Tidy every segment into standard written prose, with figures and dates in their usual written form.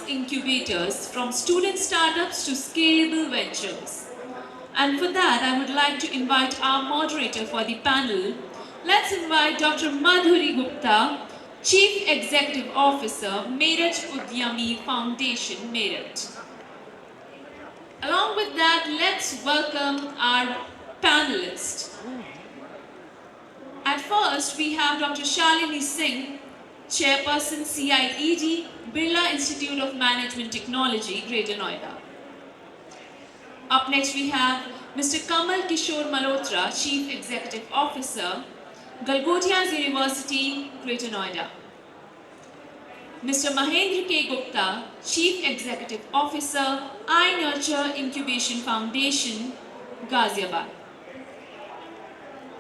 incubators from student startups to scalable ventures. And for that, I would like to invite our moderator for the panel. Let's invite Dr. Madhuri Gupta, Chief Executive Officer, Meerut Udyami Foundation, Meerut. Along with that, let's welcome our panelists. At first, we have Dr. Shalini Singh, Chairperson CIED, Birla Institute of Management Technology, Greater Noida. Up next, we have Mr. Kamal Kishore Malhotra, Chief Executive Officer, Galgottias University, Greater Noida. Mr. Mahendra K. Gupta, Chief Executive Officer, iNurture Incubation Foundation, Ghaziabad.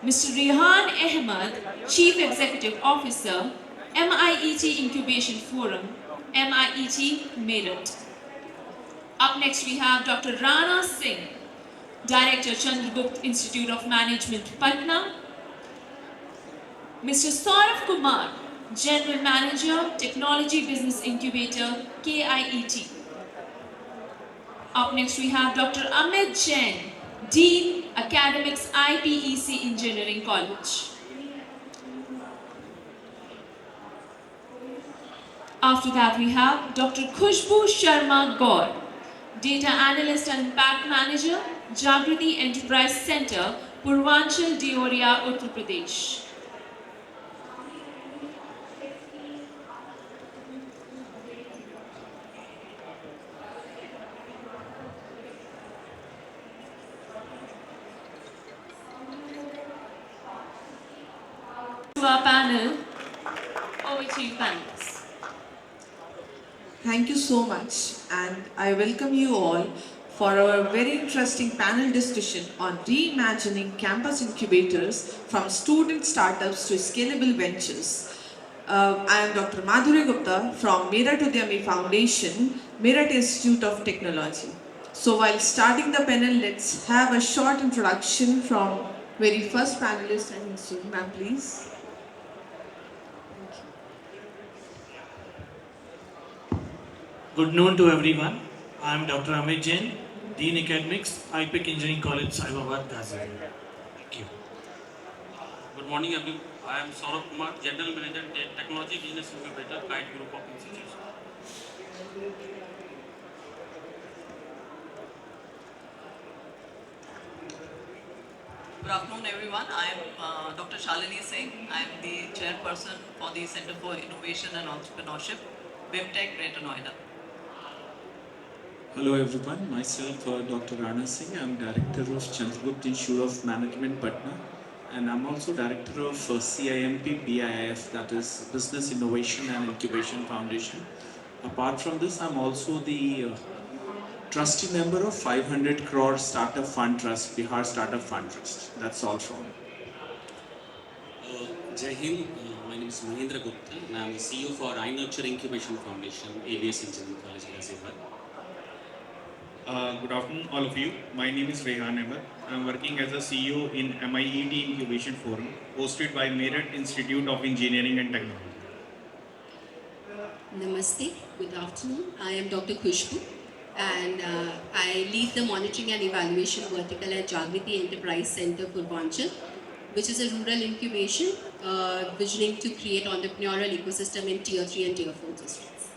Mr. Rehan Ahmed, Chief Executive Officer, MIET Incubation Forum, MIET Meerut. Up next we have Dr. Rana Singh, Director, Chandragupta Institute of Management, Patna. Mr. Saurav Kumar, General Manager, Technology Business Incubator, KIET. Up next we have Dr. Amit Jain, Dean, Academics, IPEC Engineering College. After that we have Dr. Khushbu Sharma Gaur, Data Analyst and Impact Manager, Jagriti Enterprise Center, Purvanchal Deoria, Uttar Pradesh. To our panel, over to you panelists. Thank you so much, and I welcome you all for our very interesting panel discussion on reimagining campus incubators from student startups to scalable ventures. I am Dr. Madhuri Gupta from Meerut Udyami Foundation, Meerut Institute of Technology. So while starting the panel, let's have a short introduction from very first panelist and Mr. Ma'am, please. Good noon to everyone. I am Dr. Amit Jain, Dean Academics, IPEC Engineering College, Saibabad, Ghaziabad. Thank you. Good morning, everyone. I am Saurabh Kumar, General Manager, Technology Business Incubator, Kite Group of Institutions. Good afternoon, everyone. I am Dr. Shalini Singh. I am the chairperson for the Center for Innovation and Entrepreneurship, BIMTech, Greater Noida. Hello everyone, myself Dr. Rana Singh. I'm Director of Chandragupta Institute of Management, Patna, and I'm also Director of CIMP BIIF, that is Business Innovation and Incubation Foundation. Apart from this, I'm also the trustee member of 500 crore Startup Fund Trust, Bihar Startup Fund Trust. That's all from me. Jai Hind, my name is Mahendra Gupta, and I am the CEO for iNurture Incubation Foundation, ABS Engineering College, Ghaziabad. Good afternoon, all of you. My name is Rehan Ahmed. I am working as a CEO in MIET Incubation Forum, hosted by Meerut Institute of Engineering and Technology. Namaste, good afternoon. I am Dr. Khushbu, and I lead the monitoring and evaluation vertical at Jagriti Enterprise Center, Purvanchal, which is a rural incubation visioning to create entrepreneurial ecosystem in Tier 3 and Tier 4 districts.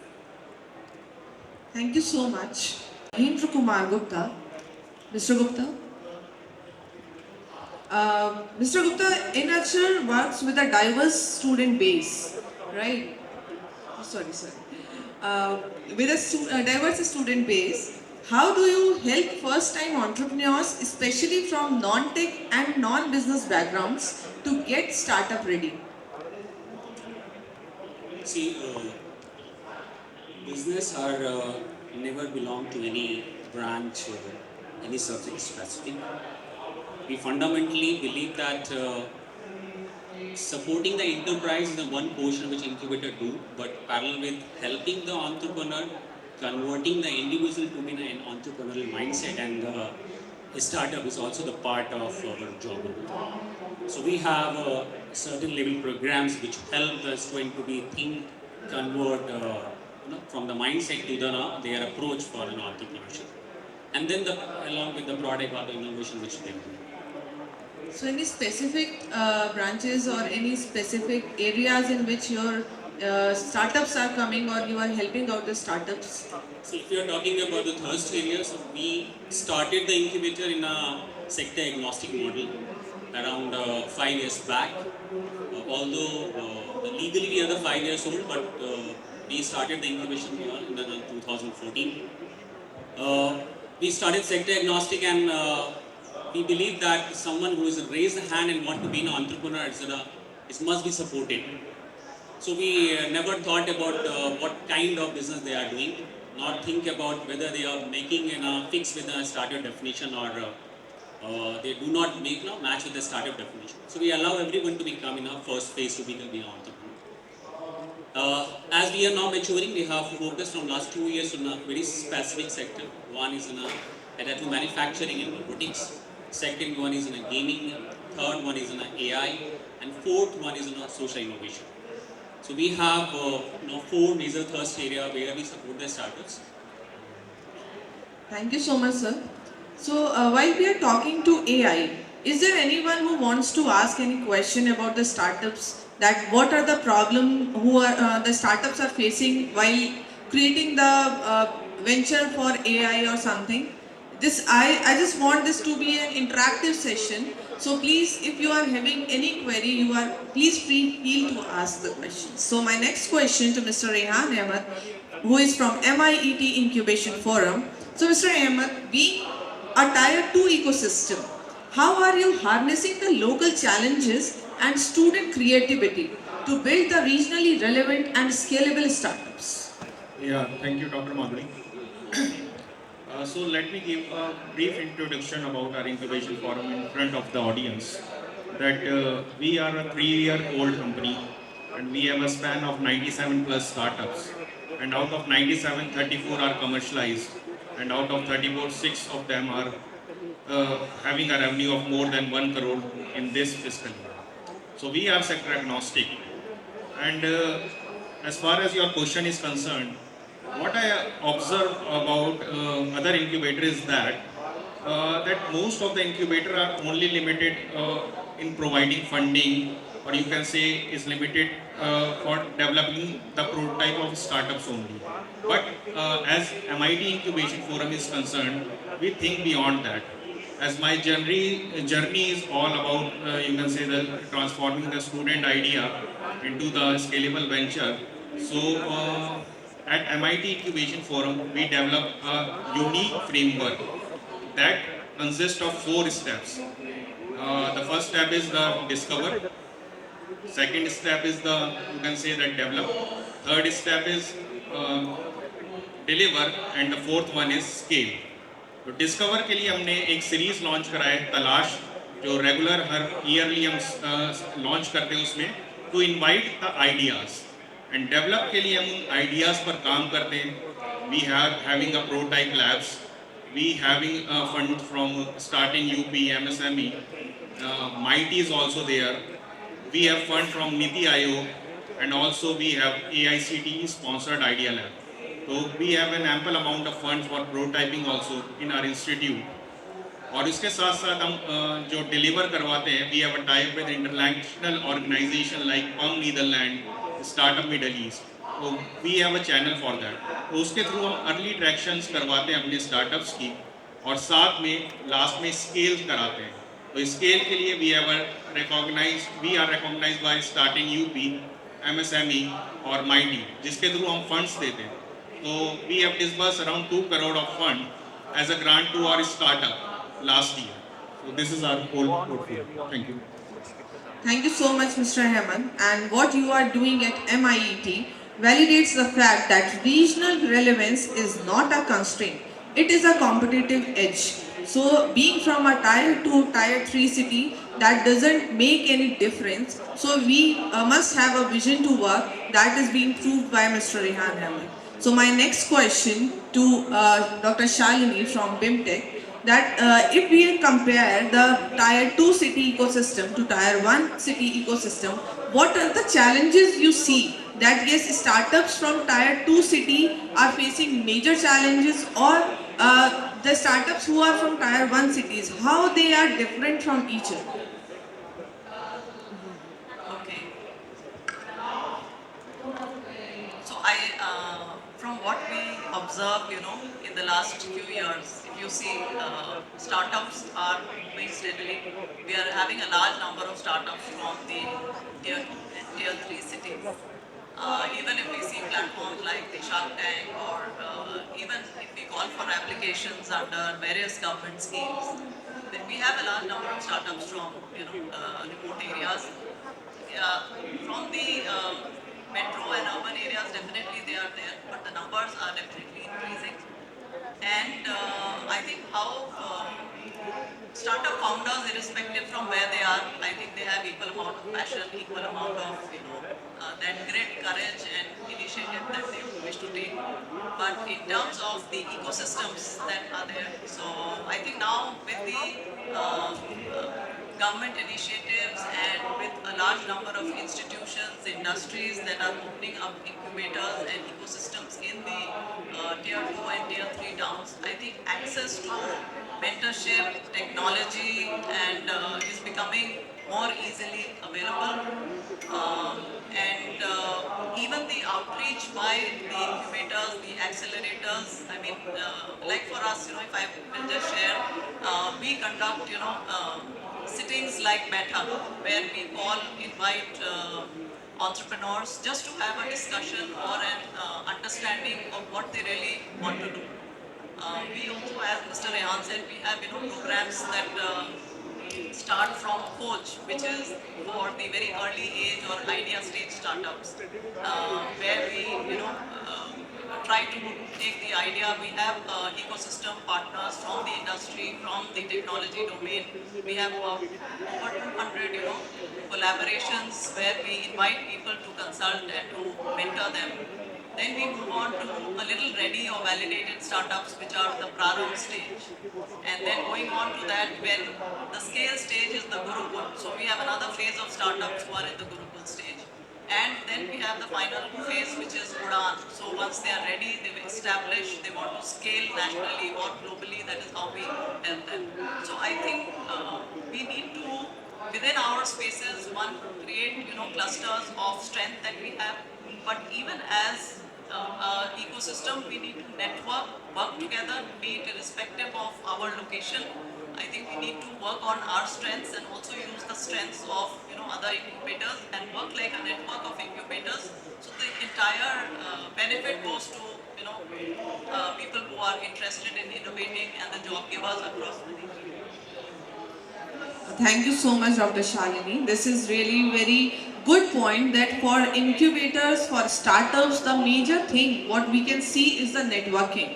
Thank you so much. Mahendra Kumar Gupta. Mr. Gupta. Mr. Gupta, iNurture works with a diverse student base, right? Sorry. With a diverse student base, how do you help first-time entrepreneurs, especially from non-tech and non-business backgrounds, to get startup ready? See, business are never belong to any branch or any subject specific. We fundamentally believe that supporting the enterprise is the one portion which incubator do, but parallel with helping the entrepreneur, converting the individual to be an entrepreneurial mindset, and the startup is also the part of our job. So we have certain level programs which help the student to be think, convert, from the mindset to their approach for an entrepreneurship, and then along with the product or the innovation which they do. So any specific branches or any specific areas in which your startups are coming or you are helping out the startups? So if you are talking about the thirst areas, we started the incubator in a sector agnostic model around 5 years back. Although legally we are the 5 years old, but we started the incubation in 2014. We started sector agnostic, and we believe that someone who is raised a hand and want to be an entrepreneur, etc., must be supported. So we never thought about what kind of business they are doing, not think about whether they are making a fix with a startup definition or they do not match with the startup definition. So we allow everyone to become in our first phase to become an entrepreneur. As we are now maturing, we have focused from last 2 years on a very specific sector. One is in additive manufacturing and robotics. Second one is in a gaming. Third one is in a AI. And fourth one is in a social innovation. So we have 4 major thrust areas where we support the startups. Thank you so much, sir. So while we are talking to AI, is there anyone who wants to ask any question about the startups? That what are the problem the startups are facing while creating the venture for AI or something? I just want this to be an interactive session. So please, if you are having any query, please feel to ask the questions. So my next question to Mr. Rehan Ahmed, who is from MIET Incubation Forum. So Mr. Ahmed, being a Tier 2 ecosystem, how are you harnessing the local challenges and student creativity to build the regionally relevant and scalable startups? Yeah, thank you, Dr. Madhuri. So let me give a brief introduction about our incubation forum in front of the audience. That we are a 3-year-old company, and we have a span of 97 plus startups. And out of 97, 34 are commercialized, and out of 34, 6 of them are having a revenue of more than 1 crore in this fiscal year. So we are sector agnostic. And as far as your question is concerned, what I observe about other incubators is that most of the incubators are only limited in providing funding, or you can say is limited for developing the prototype of startups only. But as MIT Incubation Forum is concerned, we think beyond that. As my journey is all about, you can say, the transforming the student idea into the scalable venture. So at MIT Incubation Forum, we developed a unique framework that consists of 4 steps. The first step is the discover. Second step is the, you can say, the develop. Third step is deliver, and the fourth one is scale. तो discover के लिए हमने एक series launch करा है तलाश, जो regular हर ईयरली हम लॉन्च करते हैं उसमें, to invite the ideas. And develop के लिए हम उन आइडियाज पर काम करते हैं. We having a prototype labs, we having fund from starting UP MSME, MIT is also there. We have fund from NITI Aayog, and also we have AICTE sponsored Idea Lab. So we have an ample amount of funds for prototyping also in our institute. और इसके साथ साथ हम जो deliver करवाते हैं, we have a tie-up with international organization like PUM Netherlands, Startup Middle East. So we have a channel for that. तो उसके थ्रू हम अर्ली ट्रैक्शंस करवाते हैं अपने स्टार्टअप्स की, और साथ में लास्ट में स्केल कराते हैं. तो स्केल के लिए we are recognized by starting UP, MSME और MIT, जिसके थ्रू हम फंड्स देते हैं. So we have disbursed around 2 crore of fund as a grant to our startup last year. So this is our whole portfolio. Thank you. Thank you so much, Mr. Hemant. And what you are doing at MIET validates the fact that regional relevance is not a constraint. It is a competitive edge. So being from a Tier 2, Tier 3 city, that doesn't make any difference. So we must have a vision to work that is being proved by Mr. Rehan Ahmed. So my next question to Dr. Shalini from BIMTech, that if we compare the Tier 2 city ecosystem to Tier 1 city ecosystem, what are the challenges you see that yes, startups from tier 2 city are facing major challenges, or the startups who are from tier 1 cities, how they are different from each other? Okay. So from what we observe, in the last few years, if you see, startups are moving steadily. We are having a large number of startups from the tier 2 and tier 3 cities. Even if we see platforms like the Shark Tank, or even if we call for applications under various government schemes, then we have a large number of startups from remote areas. From the metro and urban areas, definitely they are there, but the numbers are definitely increasing. And I think how startup founders, irrespective from where they are, I think they have equal amount of passion, equal amount of that grit, courage, and initiative that they wish to take. But in terms of the ecosystems that are there, so I think now with the government initiatives and with a large number of institutions, industries that are opening up incubators and ecosystems in the tier 2 and tier 3 towns, I think access to mentorship, technology, and is becoming more easily available. Even the outreach by the incubators, the accelerators, I mean, like for us, if I will just share, we conduct, sittings like Meta, where we invite entrepreneurs just to have a discussion or an understanding of what they really want to do. We also, as Mr. Rehan said, we have programs that start from Coach, which is for the very early age or idea stage startups, where we try to take the idea. We have ecosystem partners from the industry, from the technology domain. We have over 200 collaborations where we invite people to consult and to mentor them. Then we move on to a little ready or validated startups, which are the Prarambh stage. And then going on to that, when the scale stage is the Gurukul. So we have another phase of startups who are in the Gurukul stage. And then we have the final phase, which is Udan. So once they are ready, they've established, they want to scale nationally or globally, that is how we help them. So I think we need to, within our spaces, one, create clusters of strength that we have. But even as ecosystem, we need to network, work together, be it irrespective of our location. I think we need to work on our strengths and also use the strengths of other incubators and work like a network of incubators. So the entire benefit goes to people who are interested in innovating and the job givers across the region. Thank you so much, Dr. Shalini. This is really very good point that for incubators, for startups, the major thing what we can see is the networking.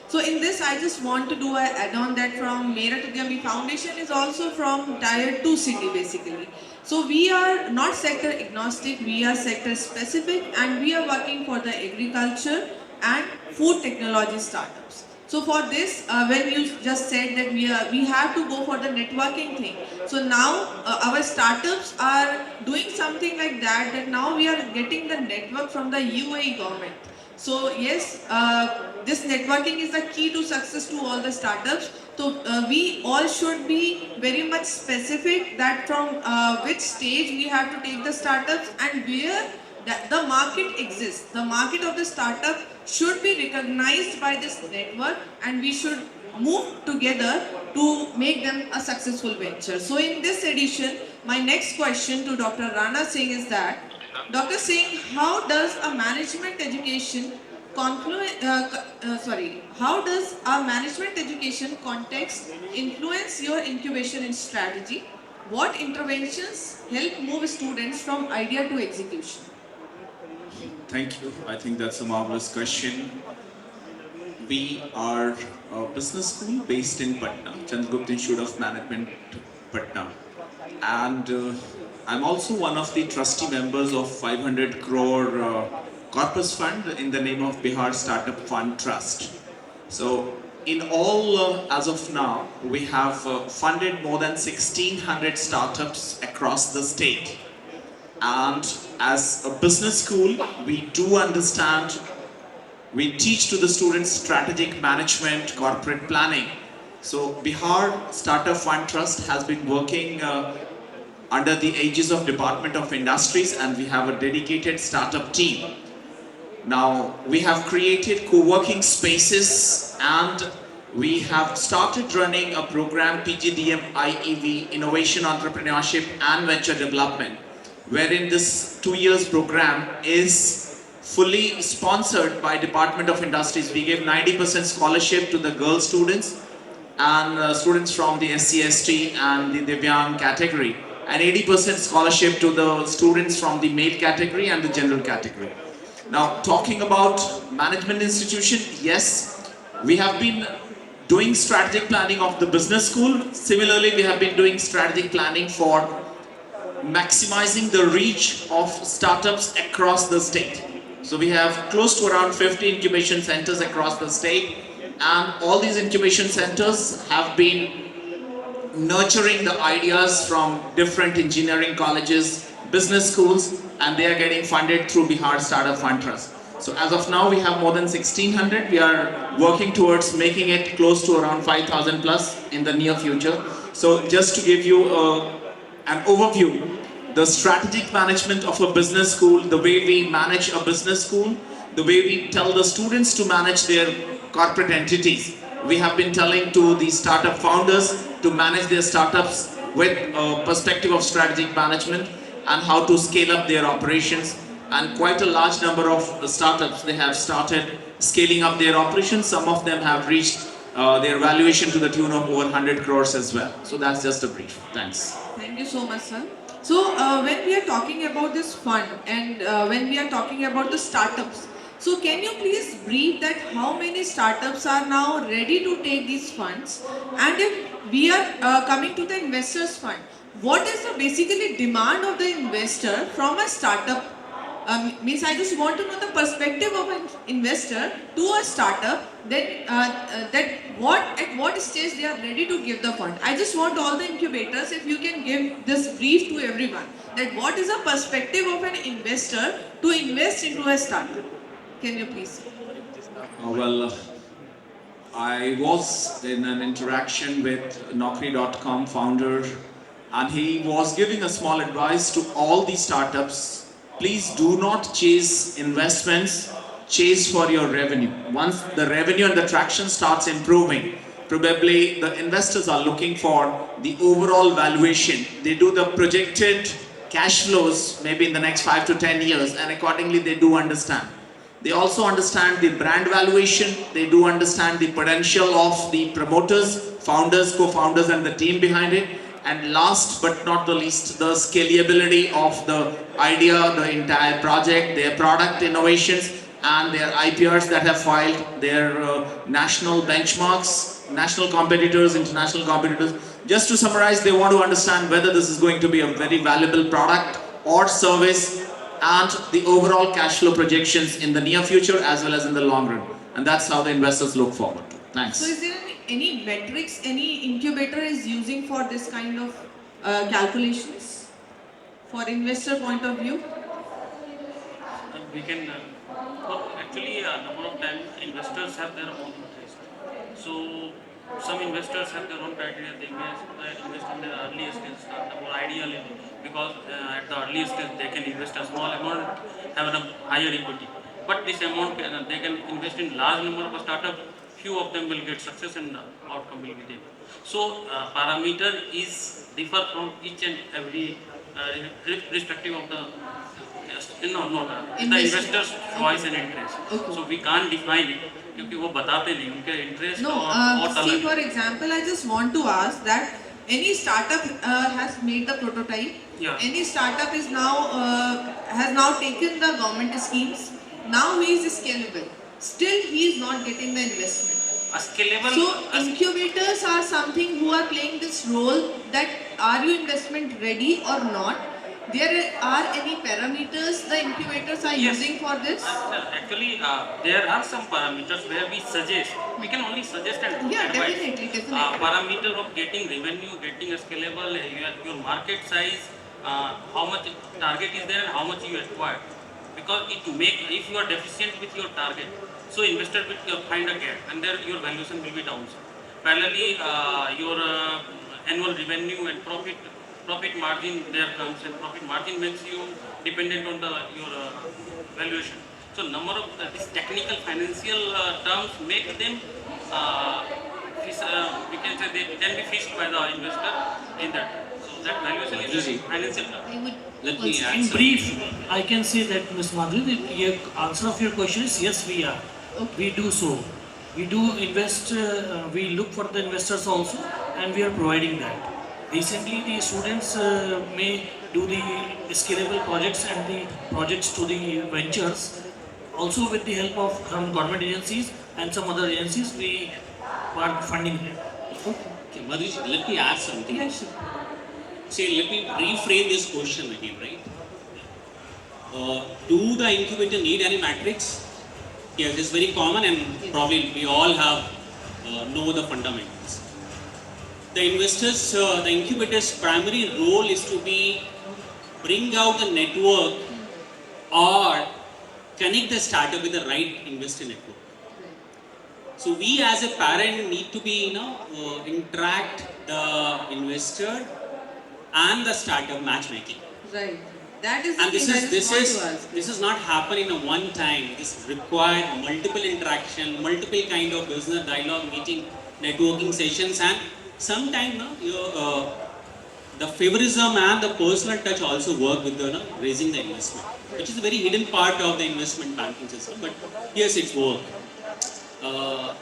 So in this, I just want to do an add-on that from Merit Udyami Foundation is also from tier 2 city basically. So we are not sector agnostic, we are sector specific, and we are working for the agriculture and food technology startups. So for this, when you just said that we have to go for the networking thing. So now our startups are doing something like that, that now we are getting the network from the UAE government. So yes, this networking is the key to success to all the startups. So we all should be very much specific that from which stage we have to take the startups and where the market exists. The market of the startup should be recognized by this network, and we should move together to make them a successful venture. So in this edition, my next question to Dr. Rana Singh is that, Dr. Singh, how does a management education how does a management education context influence your incubation and strategy? What interventions help move students from idea to execution? Thank you. I think that's a marvelous question. We are a business school based in Patna, Chandragupta Institute of Management, Patna. And I'm also one of the trustee members of 500 crore corpus fund in the name of Bihar Startup Fund Trust. So in all, as of now, we have funded more than 1,600 startups across the state. And as a business school, we do understand, we teach to the students strategic management, corporate planning. So Bihar Startup Fund Trust has been working under the aegis of Department of Industries, and we have a dedicated startup team. Now, we have created co-working spaces, and we have started running a program, PGDM IEV, Innovation, Entrepreneurship and Venture Development, wherein this 2 years program is fully sponsored by Department of Industries. We give 90% scholarship to the girl students and students from the SC/ST and the Divyang category, and 80% scholarship to the students from the male category and the general category. Now, talking about management institution, yes, we have been doing strategic planning of the business school. Similarly, we have been doing strategic planning for maximizing the reach of startups across the state. So we have close to around 50 incubation centers across the state, and all these incubation centers have been nurturing the ideas from different engineering colleges, business schools, and they are getting funded through Bihar Startup Fund Trust. So as of now, we have more than 1600. We are working towards making it close to around 5000 plus in the near future. So just to give you an overview, the strategic management of a business school, the way we manage a business school, the way we tell the students to manage their corporate entities. We have been telling to the startup founders to manage their startups with a perspective of strategic management and how to scale up their operations. And quite a large number of startups, they have started scaling up their operations. Some of them have reached their valuation to the tune of over 100 crores as well. So that's just a brief. Thanks. Thank you so much, sir. So when we are talking about this fund and when we are talking about the startups, so can you please brief that how many startups are now ready to take these funds, and if we are coming to the investors fund, what is the basically demand of the investor from a startup? Means I just want to know the perspective of an investor to a startup, that at what stage they are ready to give the fund. I just want all the incubators, if you can give this brief to everyone, that what is the perspective of an investor to invest into a startup. Can you please? I was in an interaction with Naukri.com founder, and he was giving a small advice to all the startups. Please do not chase investments, chase for your revenue. Once the revenue and the traction starts improving, probably the investors are looking for the overall valuation. They do the projected cash flows maybe in the next 5 to 10 years, and accordingly they do understand. They also understand the brand valuation. They do understand the potential of the promoters, founders, co-founders, and the team behind it. And last but not the least, the scalability of the idea, the entire project, their product innovations, and their IPRs that have filed, their national benchmarks, national competitors, international competitors. Just to summarize, they want to understand whether this is going to be a very valuable product or service, and the overall cash flow projections in the near future as well as in the long run. And that's how the investors look forward to. Thanks. So is there any metrics any incubator is using for this kind of calculations for investor point of view? We can, actually a number of times investors have their own interest. So some investors have their own criteria. They may invest in the earliest stage startup, or ideally, because at the earliest stage they can invest a small amount, have a higher equity. But this amount, they can invest in large number of startups. Few of them will get success and outcome will be there. So parameter is differ from each and every respective of the the investor's choice and interest. Okay. So we can't define it क्योंकि वो बताते नहीं उनके interest No, और see, for example, I just want to ask that any startup has made the prototype. Yeah. Any startup is now has now taken the government schemes. Now he is scalable. Still, he is not getting the investment. A scalable. So incubators are something who are playing this role, that are you investment ready or not? There are any parameters the incubators are Yes. using for this? Actually, there are some parameters where we suggest. We can only suggest and Yeah, advise. definitely. Parameter of getting revenue, getting a scalable, your market size, how much target is there and how much you acquired. Because if you are deficient with your target, so investor will find a gap and there your valuation will be down. Parallelly, your annual revenue and profit margin there comes, and profit margin makes you dependent on your valuation. So number of these technical financial terms make them we can say they can be fished by the investor in that. So that valuation is a financial term. I would Let me also- add In some. brief, I can say that Ms. Madhuri, the answer of your question is yes, we are. We do so. We do invest, we look for the investors also, and we are providing that. Recently, the students may do the scalable projects and the projects to the ventures. Also, with the help of some government agencies and some other agencies, we are funding them. Okay, Madhuri, let me add something. Yeah, sure. See, let me reframe this question again, right? Do the incubator need any matrix? Yes, it's very common and probably we all have know the fundamentals. The investors, the incubator's primary role is to bring out the network or connect the startup with the right investor network. So we as a parent need to be, interact the investor and the startup matchmaking. Right. That is the And thing I just want to ask. this is not happen in a one time. This require multiple interaction, multiple kind of business dialogue, meeting, networking sessions, and sometimes the favorism and the personal touch also work with the raising the investment, which is a very hidden part of the investment banking system. But yes, it's work.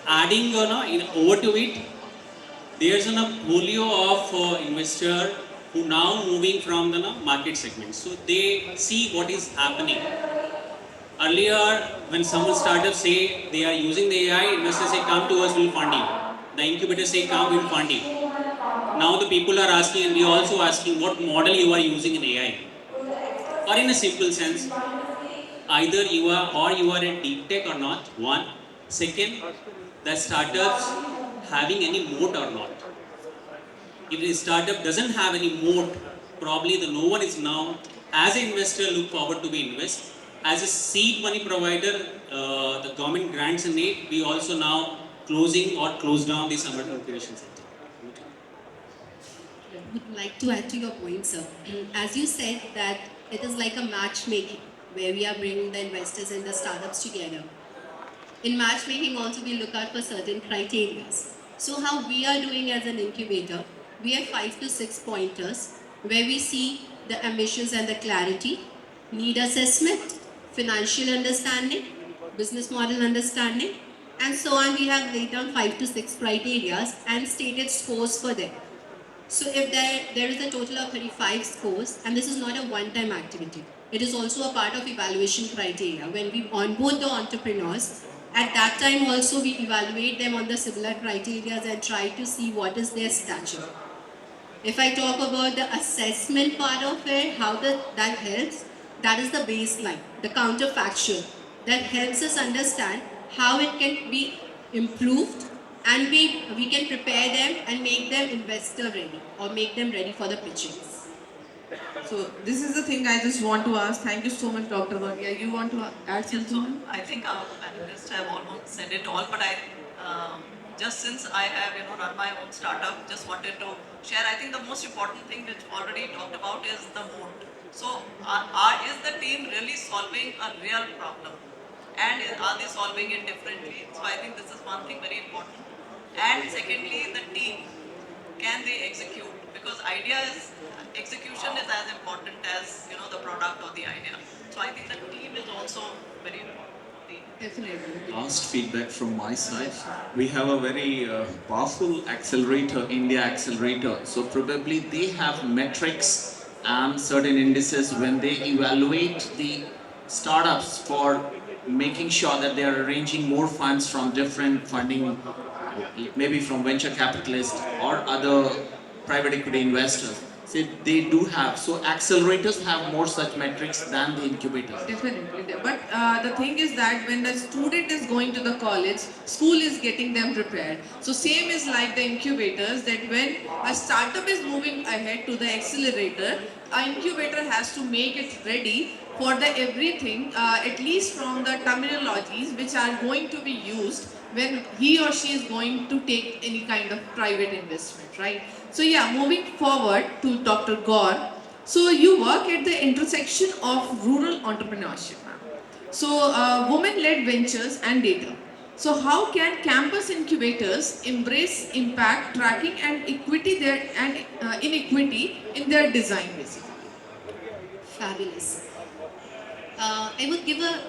Adding over to it, there's a portfolio of investor who now moving from the market segment. So they see what is happening. Earlier, when some startups say they are using the AI, investors say, come to us, we'll fund you. The incubators say, come, we'll fund you. Now the people are asking, and we are also asking, what model you are using in AI? Or in a simple sense, either you are in deep tech or not, one. Second, the startups having any moat or not. If a startup doesn't have any moat, probably no one is now, as an investor, look forward to be invest. As a seed money provider, the government grants in it, we also now closing or close down the summer incubation center. Would like to add to your point, sir. As you said that it is like a matchmaking where we are bringing the investors and the startups together. In matchmaking also we look out for certain criteria. So how we are doing as an incubator, we have 5 to 6 pointers where we see the ambitions and the clarity, need assessment, financial understanding, business model understanding, and so on. We have laid down 5 to 6 criteria and stated scores for them. So if there is a total of 35 scores, and this is not a one-time activity, it is also a part of evaluation criteria. When we onboard the entrepreneurs, at that time also we evaluate them on the similar criteria and try to see what is their stature. If I talk about the assessment part of it, how that helps, that is the baseline, the counterfactual, that helps us understand how it can be improved, and we can prepare them and make them investor ready or make them ready for the pitchings. So this is the thing I just want to ask. Thank you so much, Dr. Bhatia. You want to add Yes, so something? I think our panelists have almost said it all, but just since I have run my own startup, just wanted to share. I think the most important thing which already talked about is the moat. So is the team really solving a real problem, and are they solving it differently? So I think this is one thing very important. And secondly, the team, can they execute? Because execution is as important as the product or the idea. So I think the team is also very important. Definitely. Last feedback from my side. We have a very powerful accelerator, India Accelerator. So probably they have metrics and certain indices when they evaluate the startups for making sure that they are arranging more funds from different funding, maybe from venture capitalists or other private equity investors. say they do have. So accelerators have more such metrics than the incubators. Definitely. But the thing is that when the student is going to the college, school is getting them prepared. So same is like the incubators, that when a startup is moving ahead to the accelerator, an incubator has to make it ready for the everything, at least from the terminologies which are going to be used when he or she is going to take any kind of private investment, right? So yeah, moving forward to Dr. Gaur. So you work at the intersection of rural entrepreneurship, ma'am. So women-led ventures and data. So how can campus incubators embrace impact tracking and equity there and inequity in their design, basically? Fabulous. I would give a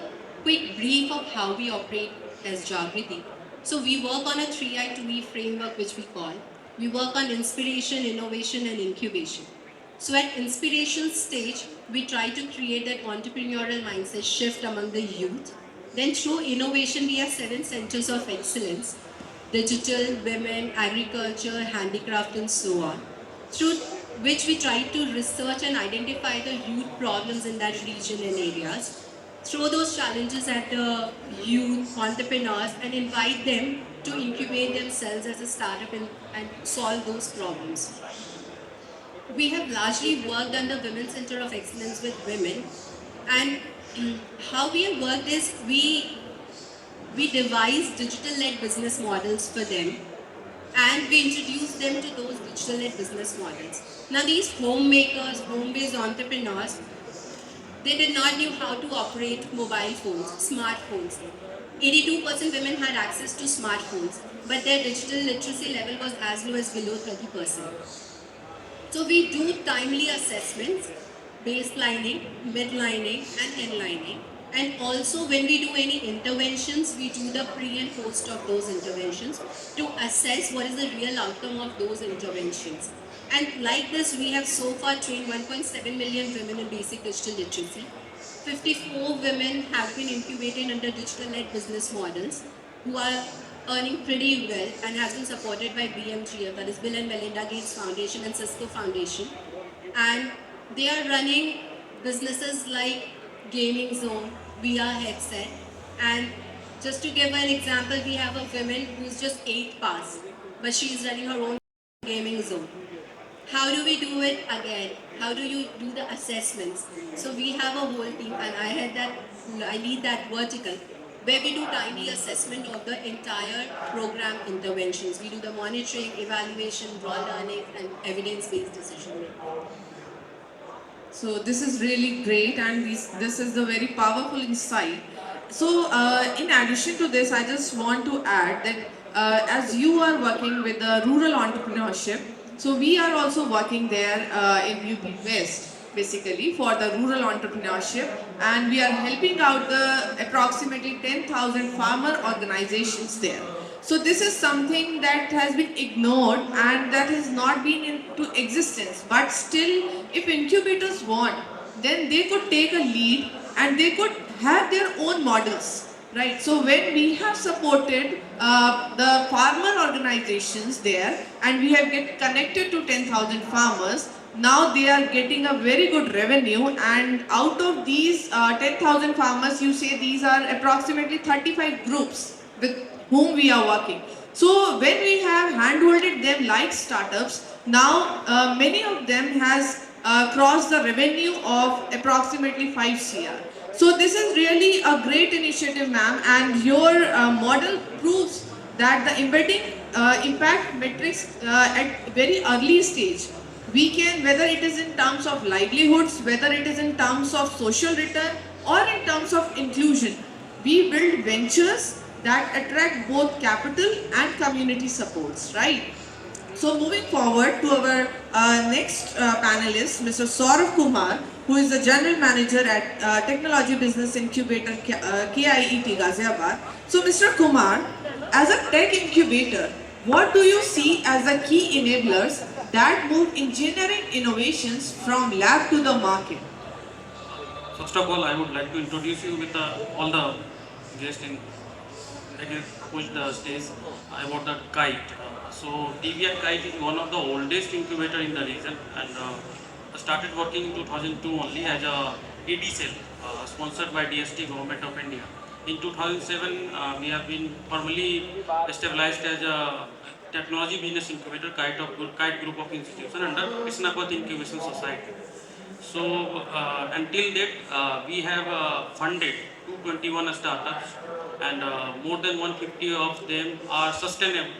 quick brief of how we operate as Jagriti. So we work on a 3I2E framework which we call. We work on inspiration, innovation and incubation. So at inspiration stage, we try to create that entrepreneurial mindset shift among the youth. Then through innovation, we have 7 centers of excellence: digital, women, agriculture, handicraft and so on. Through which we try to research and identify the youth problems in that region and areas, throw those challenges at the youth entrepreneurs and invite them to incubate themselves as a startup and solve those problems. We have largely worked under Women's Center of Excellence with women, and how we have worked is we devise digital-led business models for them, and we introduce them to those digital-led business models. Now these homemakers, home-based entrepreneurs, they did not know how to operate mobile phones, smartphones. 82% women had access to smartphones, but their digital literacy level was as low as below 30%. So we do timely assessments, baselining, midlining and endlining. And also when we do any interventions, we do the pre and post of those interventions to assess what is the real outcome of those interventions. And like this, we have so far trained 1.7 million women in basic digital literacy. 54 women have been incubated under digital-led business models who are earning pretty well and has been supported by BMGF, that is Bill and Melinda Gates Foundation and Cisco Foundation. And they are running businesses like Gaming Zone, VR headset. And just to give an example, we have a woman who's just 8th pass, but she is running her own Gaming Zone. How do we do it again? How do you do the assessments? So we have a whole team, and I lead that vertical, where we do timely assessment of the entire program interventions. We do the monitoring, evaluation, raw learning, and evidence-based decision making. So this is really great, and this is the very powerful insight. So in addition to this, I just want to add that as you are working with the rural entrepreneurship, so we are also working there in UP West, basically for the rural entrepreneurship, and we are helping out the approximately 10,000 farmer organizations there. So this is something that has been ignored and that has not been into existence, but still if incubators want, then they could take a lead and they could have their own models. Right, so when we have supported the farmer organizations there and we have get connected to 10,000 farmers, now they are getting a very good revenue, and out of these 10,000 farmers, you say these are approximately 35 groups with whom we are working. So when we have handholded them like startups, now many of them has crossed the revenue of approximately 5 CR. So this is really a great initiative, ma'am, and your model proves that the embedding impact metrics at very early stage, we can, whether it is in terms of livelihoods, whether it is in terms of social return or in terms of inclusion, we build ventures that attract both capital and community supports, right? So moving forward to our next panelist, Mr. Saurav Kumar, who is the General Manager at Technology Business Incubator KIET Ghaziabad. So Mr. Kumar, as a tech incubator, what do you see as the key enablers that move engineering innovations from lab to the market? First of all, I would like to introduce you with all the guests in pushed the stage about the kite. So TVI Kite is one of the oldest incubator in the region, and started working in 2002 only as a AD cell, sponsored by DST Government of India. In 2007, we have been formally established as a technology business incubator Kite group of institutions under Krishnapathy Incubation Society. So until date, we have funded 221 startups, and more than 150 of them are sustainable,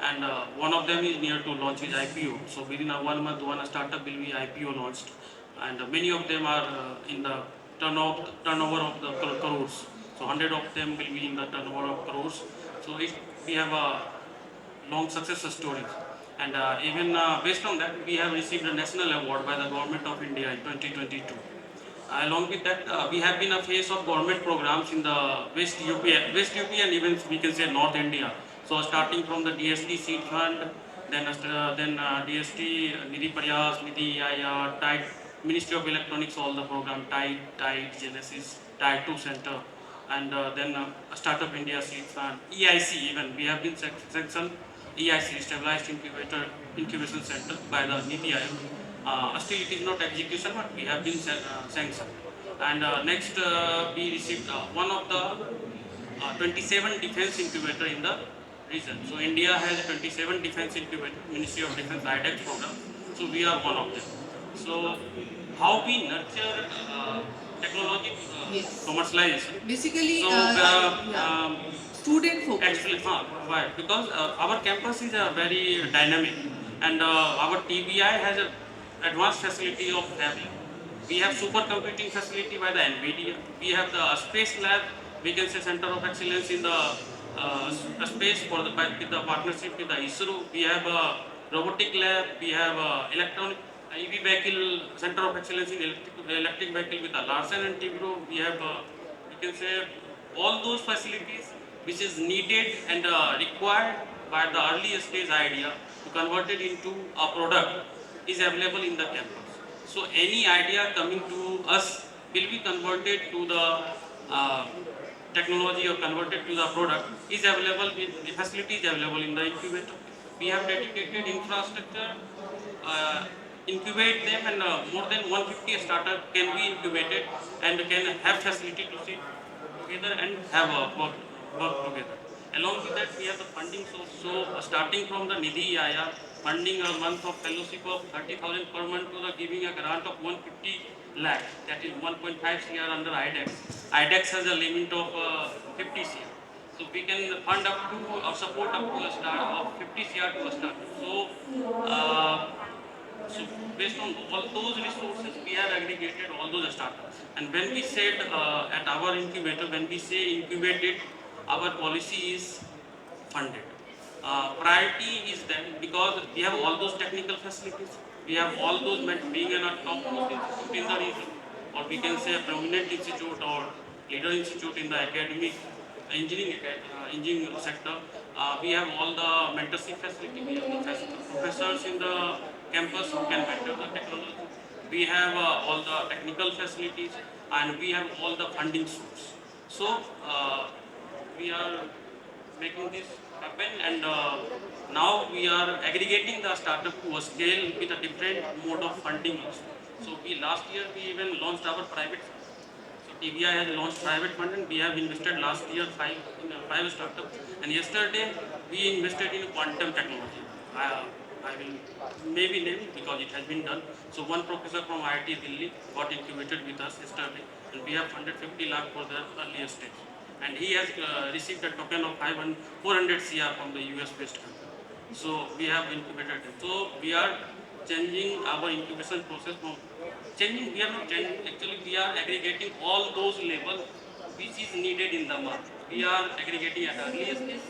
and one of them is near to launch his IPO. So within a 1 month, one startup will be IPO launched, and many of them are in the turnover of the crores. So 100 of them will be in the turnover of crores. So we have a long success stories, and even based on that, we have received a national award by the Government of India in 2022. Along with that, we have been a face of government programs in the West UP, and even we can say North India. So starting from the DST Seed Fund, then DST, Nidhi Prayas, Nidhi EIR, TIDE, Ministry of Electronics, all the program, TIDE, Genesis, TIDE 2 Center, and then Startup India Seed Fund, EIC even. We have been sanctioned EIC, Stabilized Incubation Center by the Niti Aayog. Still it is not execution, but we have been sanctioned. And next we received one of the 27 defense incubator in the region. So India has 27 defense incubator, Ministry of Defense IDEX program. So we are one of them. So how we nurture technology Yes. commercialization. Basically, So student focus. actually, why? Because our campus is very dynamic, and our TBI has an advanced facility of having. We have supercomputing facility by the NVIDIA. We have the space lab. We can say center of excellence in the space with the partnership with the ISRO. We have a robotic lab. We have electronic EV vehicle center of excellence in electric vehicle with the Larsen and Toubro. We have we can say all those facilities which is needed and required by the early stage idea to convert it into a product is available in the campus. So any idea coming to us will be converted to the technology or converted to the product is available, the facility is available in the incubator. We have dedicated infrastructure, incubate them, and more than 150 startup can be incubated and can have facility to sit together and have work together. Along with that, we have the funding source. So starting from the Nidhi EIR, funding a month of fellowship of 30,000 per month to the giving a grant of 150 lakh, that is 1.5 CR under IDEX. IDEX has a limit of 50 CR. So we can fund up to or support up to a start of 50 CR to a start. So based on all those resources, we have aggregated all those startups. And when we said at our incubator, when we say incubated, our policy is funded. Priority is then because we have all those technical facilities, we have all those being a top institute in the region, or we can say a prominent institute or leader institute in the academic engineering sector. We have all the mentorship facility. We have the professors in the campus who can mentor the technology. We have all the technical facilities, and we have all the funding source. So we are making this happen, and now we are aggregating the startup to a scale with a different mode of funding also. So last year we even launched our private fund. So TBI has launched private fund, and we have invested last year in 5 startups, and yesterday we invested in quantum technology. I will maybe name it because it has been done. So one professor from IIT Delhi got incubated with us yesterday, and we have funded 50 lakh for the earlier stage. And he has received a token of 400 CR from the US based company. So we have incubated them. So we are changing our incubation process from changing, we are not changing, actually we are aggregating all those levels which is needed in the market. We are aggregating at early stage.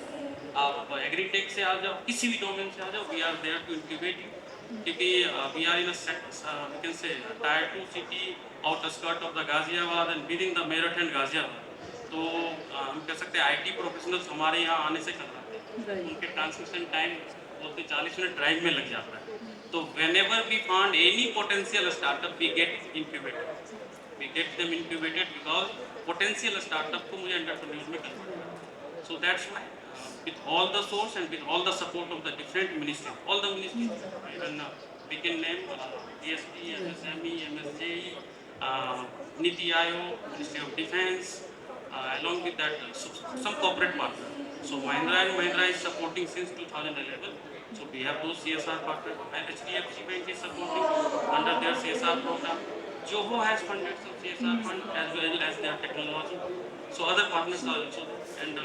आप agritech से आ जाओ, किसी भी domain से आ जाओ, we are there to incubate you. क्योंकि we are in a we can say tier 2 city outskirt of the Ghaziabad and within the Meerut and Ghaziabad. तो हम कह सकते हैं आईटी प्रोफेशनल्स हमारे यहाँ आने से कतराते हैं, उनके ट्रांसमिशन टाइम बोलते 40 मिनट ड्राइव में लग जाता है. तो whenever we find any potential startup, we get incubated. We get them incubated because potential startup को मुझे entrepreneurs में convert करना है. So that's why, with all the source and with all the support of the different ministries, all the ministries, even we can name DSP, MSME, MSJE, Niti Aayog, Ministry of Defense, along with that some corporate partners. So Mahindra and Mahindra is supporting since 2011. So we have those CSR partners. HDFC Bank is supporting under their CSR program. Joho has funded some CSR fund as well as their technology. So other partners are also there. And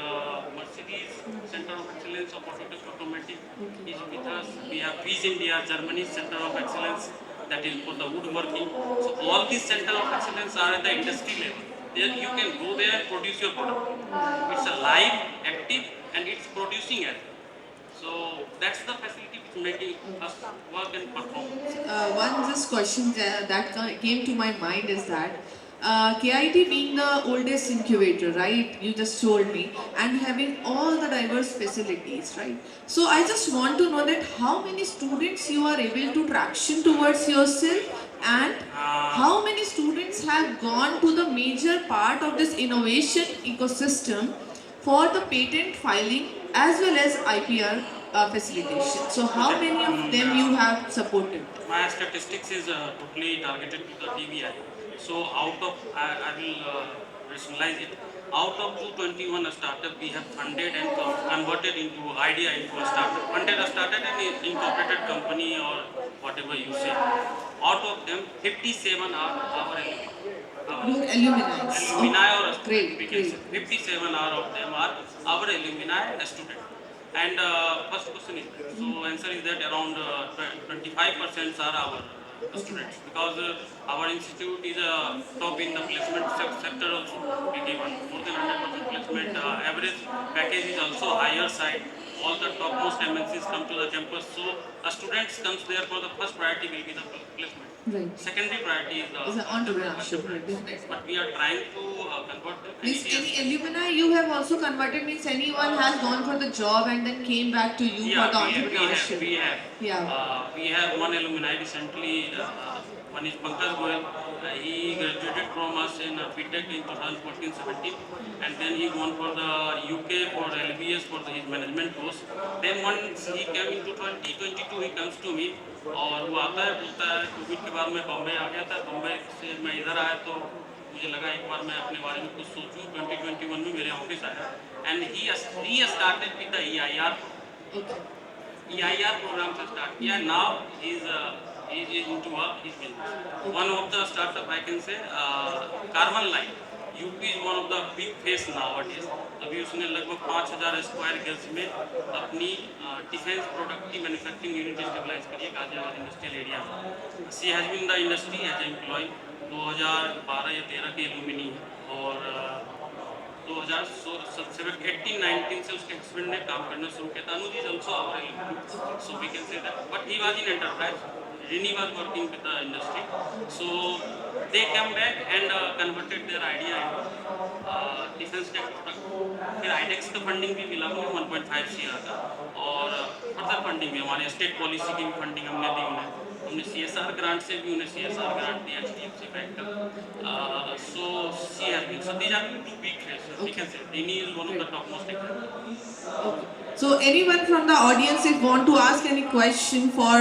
Mercedes Center of Excellence of Automotive is with us. We have Viz India, Germany Center of Excellence, that is for the woodworking. So all these Center of Excellence are at the industry level. There you can go there and produce your product. It's a live, active, and it's producing it. So that's the facility which is making us work and perform. One just question that came to my mind is that KIT being the oldest incubator, right? You just told me, and having all the diverse facilities, right? So I just want to know that how many students you are able to traction towards yourself, and how many students have gone to the major part of this innovation ecosystem for the patent filing as well as IPR facilitation. So how many of them you have supported? My statistics is totally targeted to the TBI. So out of, I will rationalize it. Out of 221 startup, we have funded and converted into idea into a startup. Funded a startup and incorporated company or whatever you say. Out of them, 57 are our alumni or Great, we can say 57 are of them are our alumni student. And first question is that. So answer is that around 25% are our students, because our institute is top in the placement sector also. We give more than 100% placement. Average package is also higher side. All the topmost MNCs come to the campus. So a student comes there for the first priority will be the placement. Right. Secondary priority is the entrepreneurship. But we are trying to convert them. Means any alumni you have also converted, means anyone has gone for the job and then came back to you for the entrepreneurship. We have. Yeah. We have one alumni recently. One is Pankaj Goyal. He graduated from us in BTech in 2014-17, and then he went for the UK for LBS for his management course. Then once he came into 2022, he comes to me और वो आता है बोलता है Covid के बाद मैं बम्बई आ गया था, बम्बई से मैं इधर आया तो मुझे लगा एक बार मैं अपने बारे में कुछ सोचूं. 2021 में मेरे ऑफिस आया and he started with the EIR. EIR program से start किया. Now he is into his business. One of the startup I can say Carbon Line. UP is one of the big face nowadays. अभी उसने लगभग 5000 square gauge में अपनी defence product की manufacturing unit stabilise करी है Ghaziabad industrial area में. She has been the industry as employ 2012 या 13 के एलुमिनी और 2018-19 से उसके हस्बैंड ने काम करना शुरू किया था. Anuj is also our alumni. So we can say that but he was in enterprise. Rini was working with the industry. So they came back and converted their idea into defense tech product. फिर IDEX का funding भी मिला उन्हें 1.5 CR का और further funding भी हमारे state policy की भी फंडिंग हमने दी उन्हें. हमने CSR ग्रांट से भी उन्हें CSR ग्रांट दिया HDFC बैंक का. So CRB. So these are two big phases. We can say Rini is one of the topmost examples. Okay. So anyone from the audience if want to ask any question for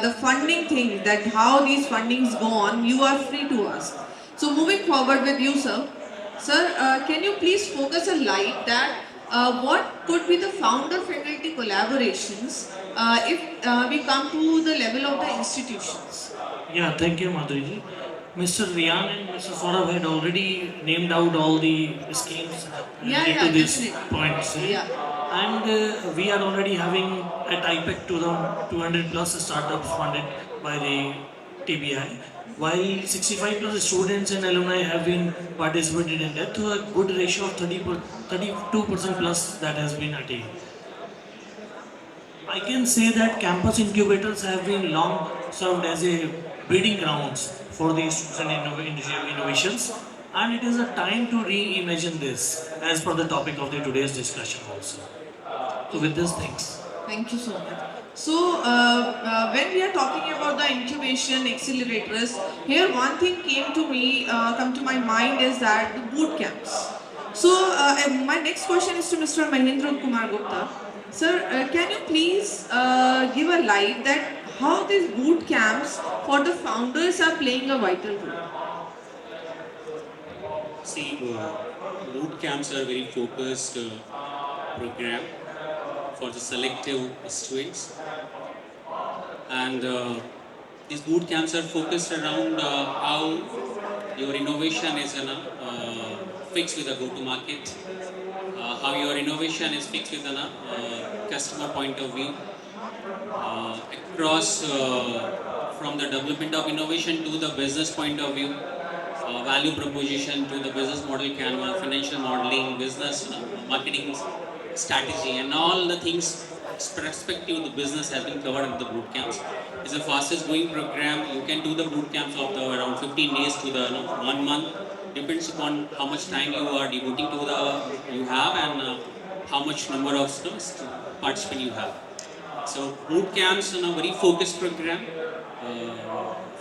the funding thing, that how these fundings go on, you are free to ask. So moving forward with you, sir. Sir, can you please focus a light that what could be the founder-faculty collaborations if we come to the level of the institutions? Yeah, thank you, Madhuri. Mr. Rian and Mr. Saurabh had already named out all the schemes related to these points. And we are already having at IPEC 200 plus startups funded by the TBI, while 65 plus students and alumni have been participated in that, to a good ratio of 32% plus that has been attained. I can say that campus incubators have been long served as a breeding grounds for these innovations, and it is a time to reimagine this as per the topic of the today's discussion also. So with this, thanks. Thank you so much. So when we are talking about the incubation accelerators, here one thing come to my mind is that the boot camps. So, my next question is to Mr. Mahendra Kumar Gupta. Sir, can you please give a light that how these boot camps for the founders are playing a vital role? See, boot camps are very focused program for the selective students, and these boot camps are focused around how your innovation is fixed with a go-to-market, how your innovation is fixed with a customer point of view, across from the development of innovation to the business point of view, value proposition to the business model canvas, financial modeling, business marketing strategy, and all the things perspective of the business has been covered in the boot camps. It's the fastest growing program. You can do the boot camps of the around 15 days to the 1 month. Depends upon how much time you are devoting to the you have and how much number of participants you have. So boot camps are a very focused program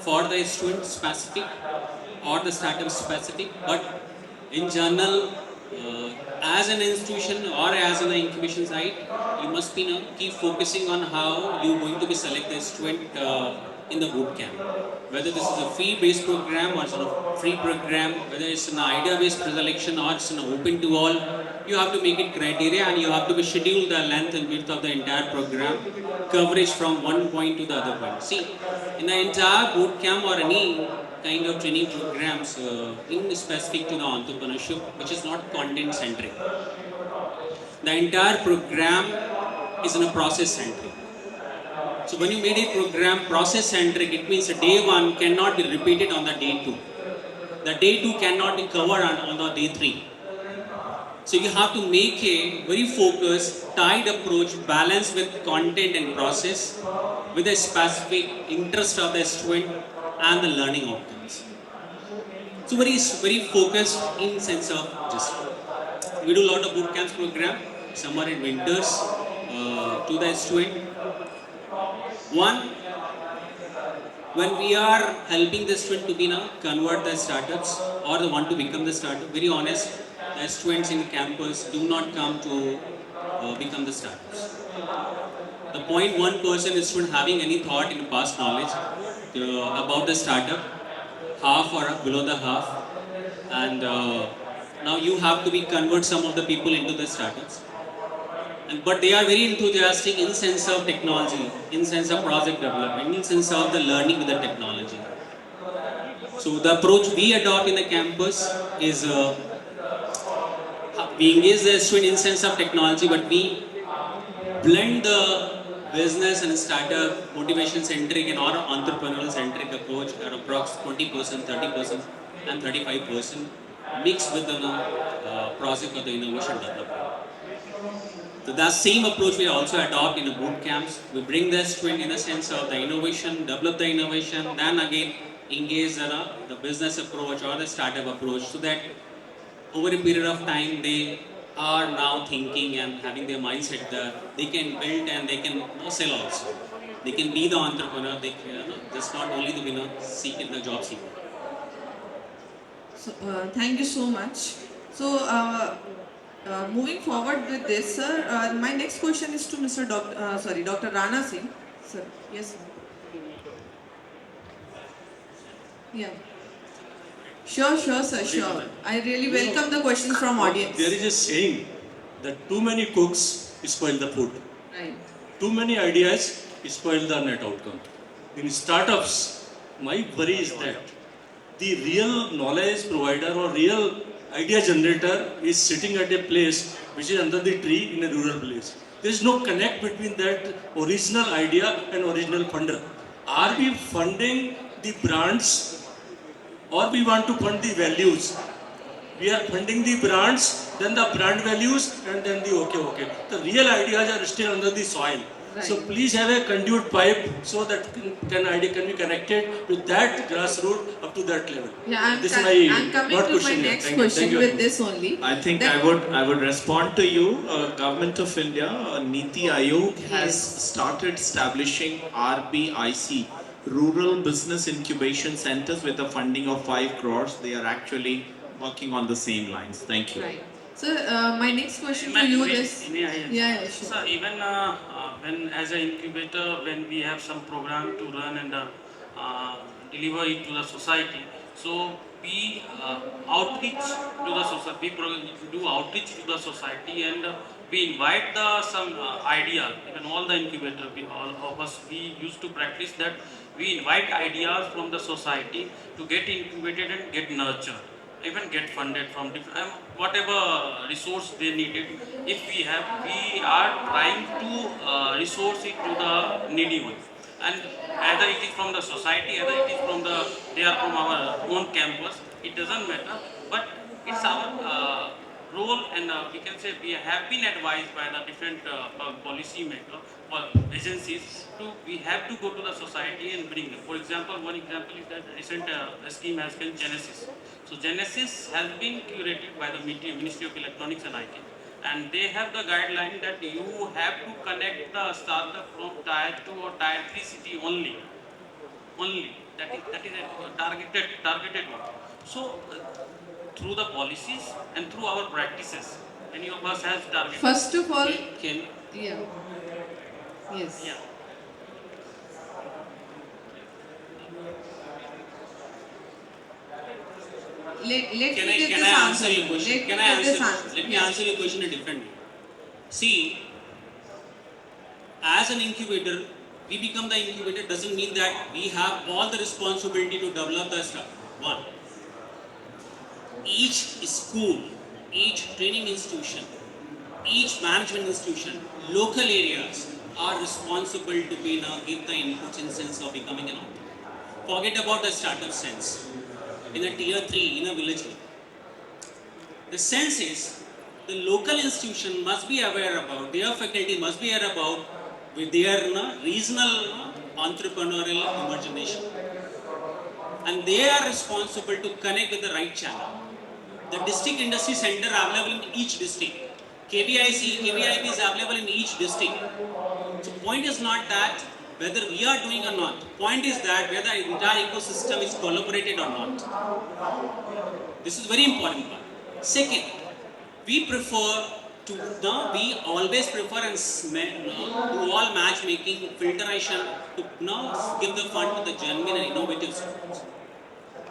for the student specific or the startup specific, but in general, as an institution or as an incubation site, you must be keep focusing on how you're going to be select the student in the boot camp. Whether this is a fee-based program or it's a free program, whether it's an idea-based selection or it's an open to all, you have to make it criteria and you have to be schedule the length and width of the entire program, coverage from one point to the other point. See, in the entire boot camp or any kind of training programs in specific to the entrepreneurship, which is not content centric. The entire program is in a process centric. So when you made a program process centric, it means the day one cannot be repeated on the day two. The day two cannot be covered on the day three. So you have to make a very focused, tight approach, balanced with content and process, with a specific interest of the student and the learning outcomes. So very focused in sense of just we do a lot of boot camps program, summer and winters to the student. One, when we are helping the student to be convert the startups or the want to become the startup, very honest, the students in campus do not come to become the startups. The point one person is student having any thought in past knowledge about the startup, half or below the half, and now you have to be convert some of the people into the startups. But they are very enthusiastic in sense of technology, in sense of project development, in sense of the learning with the technology. So the approach we adopt in the campus is we engage the student in sense of technology, but we blend the business and startup motivation centric and or entrepreneurial centric approach at approximately 20%, 30%, and 35% mixed with the project of the innovation development. So that same approach we also adopt in the boot camps. We bring the student in the sense of the innovation, develop the innovation, then again engage the business approach or the startup approach, so that over a period of time they are now thinking and having their mindset that they can build and they can sell also. They can be the entrepreneur. They can just not only to seek in the job seeker. So, thank you so much. So, moving forward with this, sir, my next question is to Dr. Rana Singh. Sir, yes. Yeah. Sure, sir, sure. I really welcome the questions from audience. There is a saying that too many cooks spoil the food. Right. Too many ideas spoil the net outcome. In startups, my worry is that the real knowledge provider or real idea generator is sitting at a place which is under the tree in a rural place. There is no connect between that original idea and original funder. Are we funding the brands or we want to fund the values? We are funding the brands, then the brand values, and then the okay. The real ideas are still under the soil. Right. So please have a conduit pipe so that idea can be connected with that grassroots up to that level. Yeah, I'm coming to my next question with this only. I think I would respond to you. Government of India, Niti Aayog has started establishing RBIC, Rural Business Incubation Centers, with a funding of 5 crores. They are actually working on the same lines. Thank you. Right. So my next question to Ma'am, you wait, is, may I answer? yeah, sure. Sir, even when as an incubator, when we have some program to run and deliver it to the society, so we outreach to the society, we do outreach to the society, and we invite the some ideas. Even all the incubator, all of us, we used to practice that. We invite ideas from the society to get incubated and get nurtured, even get funded from different whatever resource they needed. If we have, we are trying to resource it to the needy ones, and either it is from the society, either it is from the, they are from our own campus, it doesn't matter, but it's our role, and we can say we have been advised by the different policy maker or agencies to, we have to go to the society and bring them. For example, one example is that recent scheme has been Genesis. So Genesis has been curated by the Ministry of Electronics and IT, and they have the guideline that you have to connect the startup from tier 2 or tier 3 city only. That is a targeted one. So through the policies and through our practices, many of us has targeted. First of all, Can yeah, yes. yeah. Let me Can get I this answer your question? Can I answer? Let me Yes. answer your question in a different way. See, as an incubator, we become the incubator doesn't mean that we have all the responsibility to develop the stuff. One, each school, each training institution, each management institution, local areas are responsible to be now give the inputs in sense of becoming an entrepreneur. Forget about the startup sense. In a tier 3, in a village. The sense is the local institution must be aware about, their faculty must be aware about with their regional entrepreneurial imagination. And they are responsible to connect with the right channel. The district industry center available in each district. KVIP is available in each district. So point is not that whether we are doing or not. Point is that whether the entire ecosystem is collaborated or not. This is very important part. Second, we prefer to, we always prefer and do all matchmaking, filtration to give the fund to the genuine and innovative students.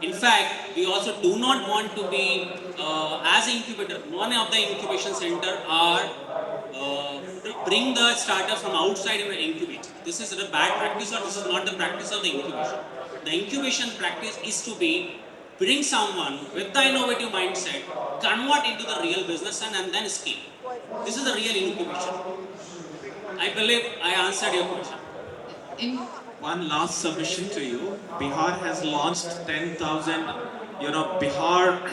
In fact, we also do not want to be, as an incubator, one of the incubation center are bring the startups from outside and incubate. This is a bad practice, or this is not the practice of the incubation. The incubation practice is to be bring someone with the innovative mindset, convert into the real business and then scale. This is the real incubation. I believe I answered your question. One last submission to you. Bihar has launched 10,000, Bihar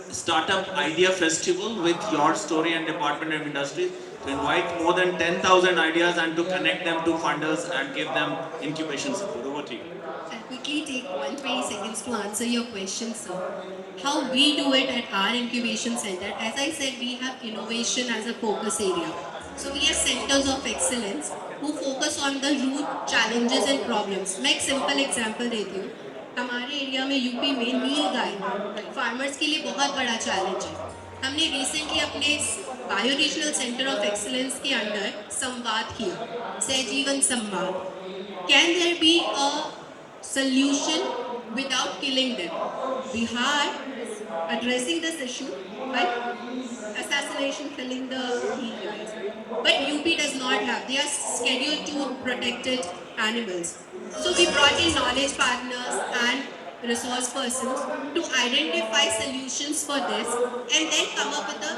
Startup Idea Festival with your story and Department of Industry to invite more than 10,000 ideas and to connect them to funders and give them incubation support. Over to you. I'll quickly take 120 seconds to answer your question, sir. How we do it at our incubation center, as I said, we have innovation as a focus area. So we have centers of excellence who focus on the root challenges and problems. मैं एक simple example देती हूँ. हमारे area में UP में नील गाय farmers के लिए बहुत बड़ा चैलेंज है. हमने रिसेंटली अपने bio regional centre of excellence के अंडर संवाद किया, सहजीवन संवाद. Can there be a solution without killing them? Bihar is addressing this issue by assassination, killing the eel guys. But UP does not have. They are scheduled to protected animals. So we brought in knowledge partners and resource persons to identify solutions for this and then come up with a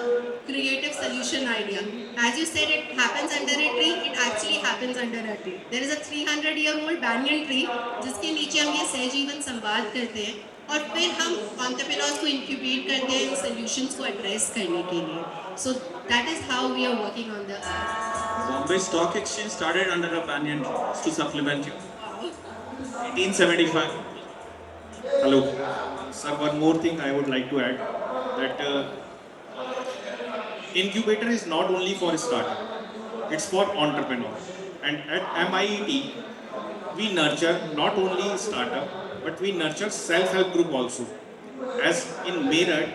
creative solution idea. As you said, it happens under a tree, it actually happens under a tree. There is a 300-year-old banyan tree जिसके नीचे हम ये सहजीवन संवाद करते हैं और फिर हम entrepreneurs को incubate करते हैं इन solutions को address करने के लिए. So that is how we are working on the Bombay Stock Exchange started under a banyan tree to supplement you. 1875. Hello. Sir, one more thing I would like to add, that incubator is not only for startup, it's for entrepreneurs. And at MIET, we nurture not only startup, but we nurture self-help group also. As in Meerut,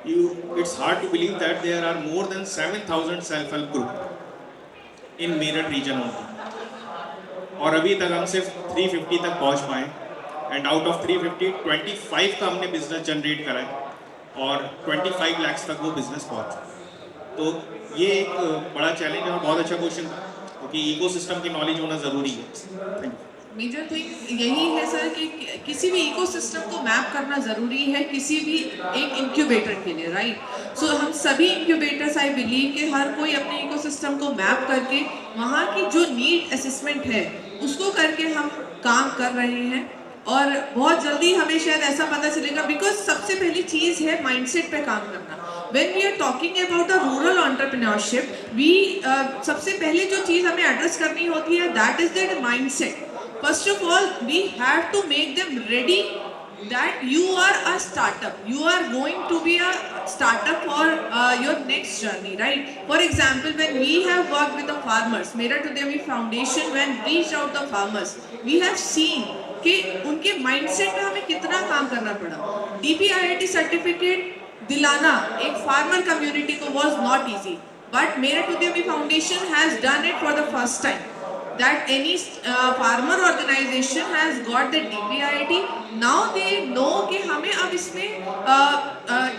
it's hard to believe that there are more than 7,000 self-help group in Meerut region only. और अभी तक हम सिर्फ 350 तक पहुंच पाए, and out of 350 25 का हमने बिजनेस जनरेट करा है और 25 लाख तक वो बिजनेस पहुंचा। तो ये एक बड़ा चैलेंज है और बहुत अच्छा क्वेश्चन था, क्योंकि इकोसिस्टम की नॉलेज होना ज़रूरी है। Thank you. मेजर थिंग यही है सर कि किसी भी इकोसिस्टम को मैप करना ज़रूरी है किसी भी एक इंक्यूबेटर के लिए, राइट। सो हम सभी इंक्यूबेटर्स आई बिलीव कि हर कोई अपने इकोसिस्टम को मैप करके वहाँ की जो नीड असेसमेंट है उसको करके हम काम कर रहे हैं, और बहुत जल्दी हमें शायद ऐसा पता चलेगा, बिकॉज सबसे पहली चीज़ है माइंडसेट पे काम करना। When we are talking about the rural entrepreneurship, we सबसे पहले जो चीज़ हमें एड्रेस करनी होती है that is their mindset. First of all, we have to make them ready that you are a startup. You are going to be a startup for your next journey, right? For example, when we have worked with the farmers, Meerut Udyami Foundation, when reached out the farmers, we have seen कि उनके mindset में हमें कितना काम करना पड़ा। DPIIT certificate दिलाना एक फार्मर कम्युनिटी को was not easy, but Meerut Udyami Foundation has done it for the first time. That any farmer organization has got the DPIIT. Now they know कि हमें अब इसमें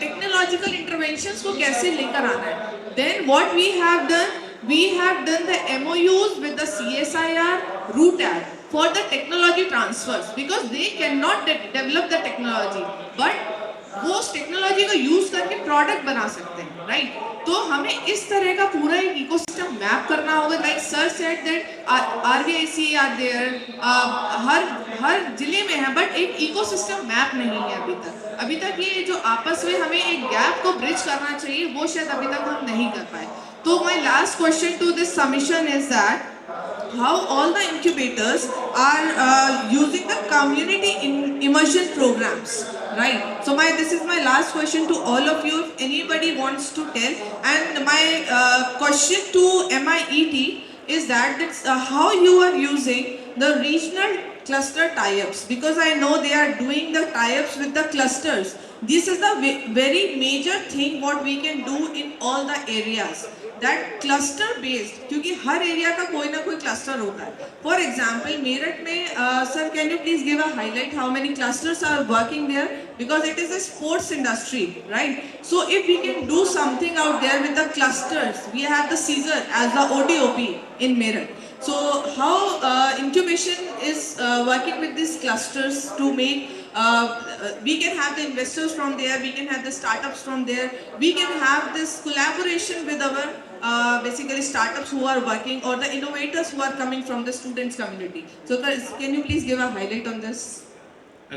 technological interventions को कैसे लेकर आना है. Then what we have done the MOUs with the CSIR, RUTAD for the technology transfers, because they cannot develop the technology, but वो उस टेक्नोलॉजी का यूज करके प्रोडक्ट बना सकते हैं, राइट। तो हमें इस तरह का पूरा एक इकोसिस्टम मैप करना होगा। Like sir said that RVIC are there, हर जिले में है, बट एक इकोसिस्टम मैप नहीं है अभी तक ये जो आपस में हमें एक गैप को ब्रिज करना चाहिए, वो शायद अभी तक हम नहीं कर पाए। तो my last question to this submission is that how all the incubators are using the community immersion programs, right? So this is my last question to all of you, if anybody wants to tell. And my question to MIET is that how you are using the regional cluster tie-ups, because I know they are doing the tie-ups with the clusters. This is the very major thing what we can do in all the areas, that cluster based, क्योंकि हर area का कोई ना कोई cluster होता है। For example Meerut में sir can you please give a highlight how many clusters are working there, because it is a sports industry, right. So if we can do something out there with the clusters, we have the seizure as the ODOP in Meerut. So how incubation is working with these clusters to make we can have the investors from there, we can have the startups from there, we can have this collaboration with our basically startups who are working, or the innovators who are coming from the students community. So can you please give a highlight on this?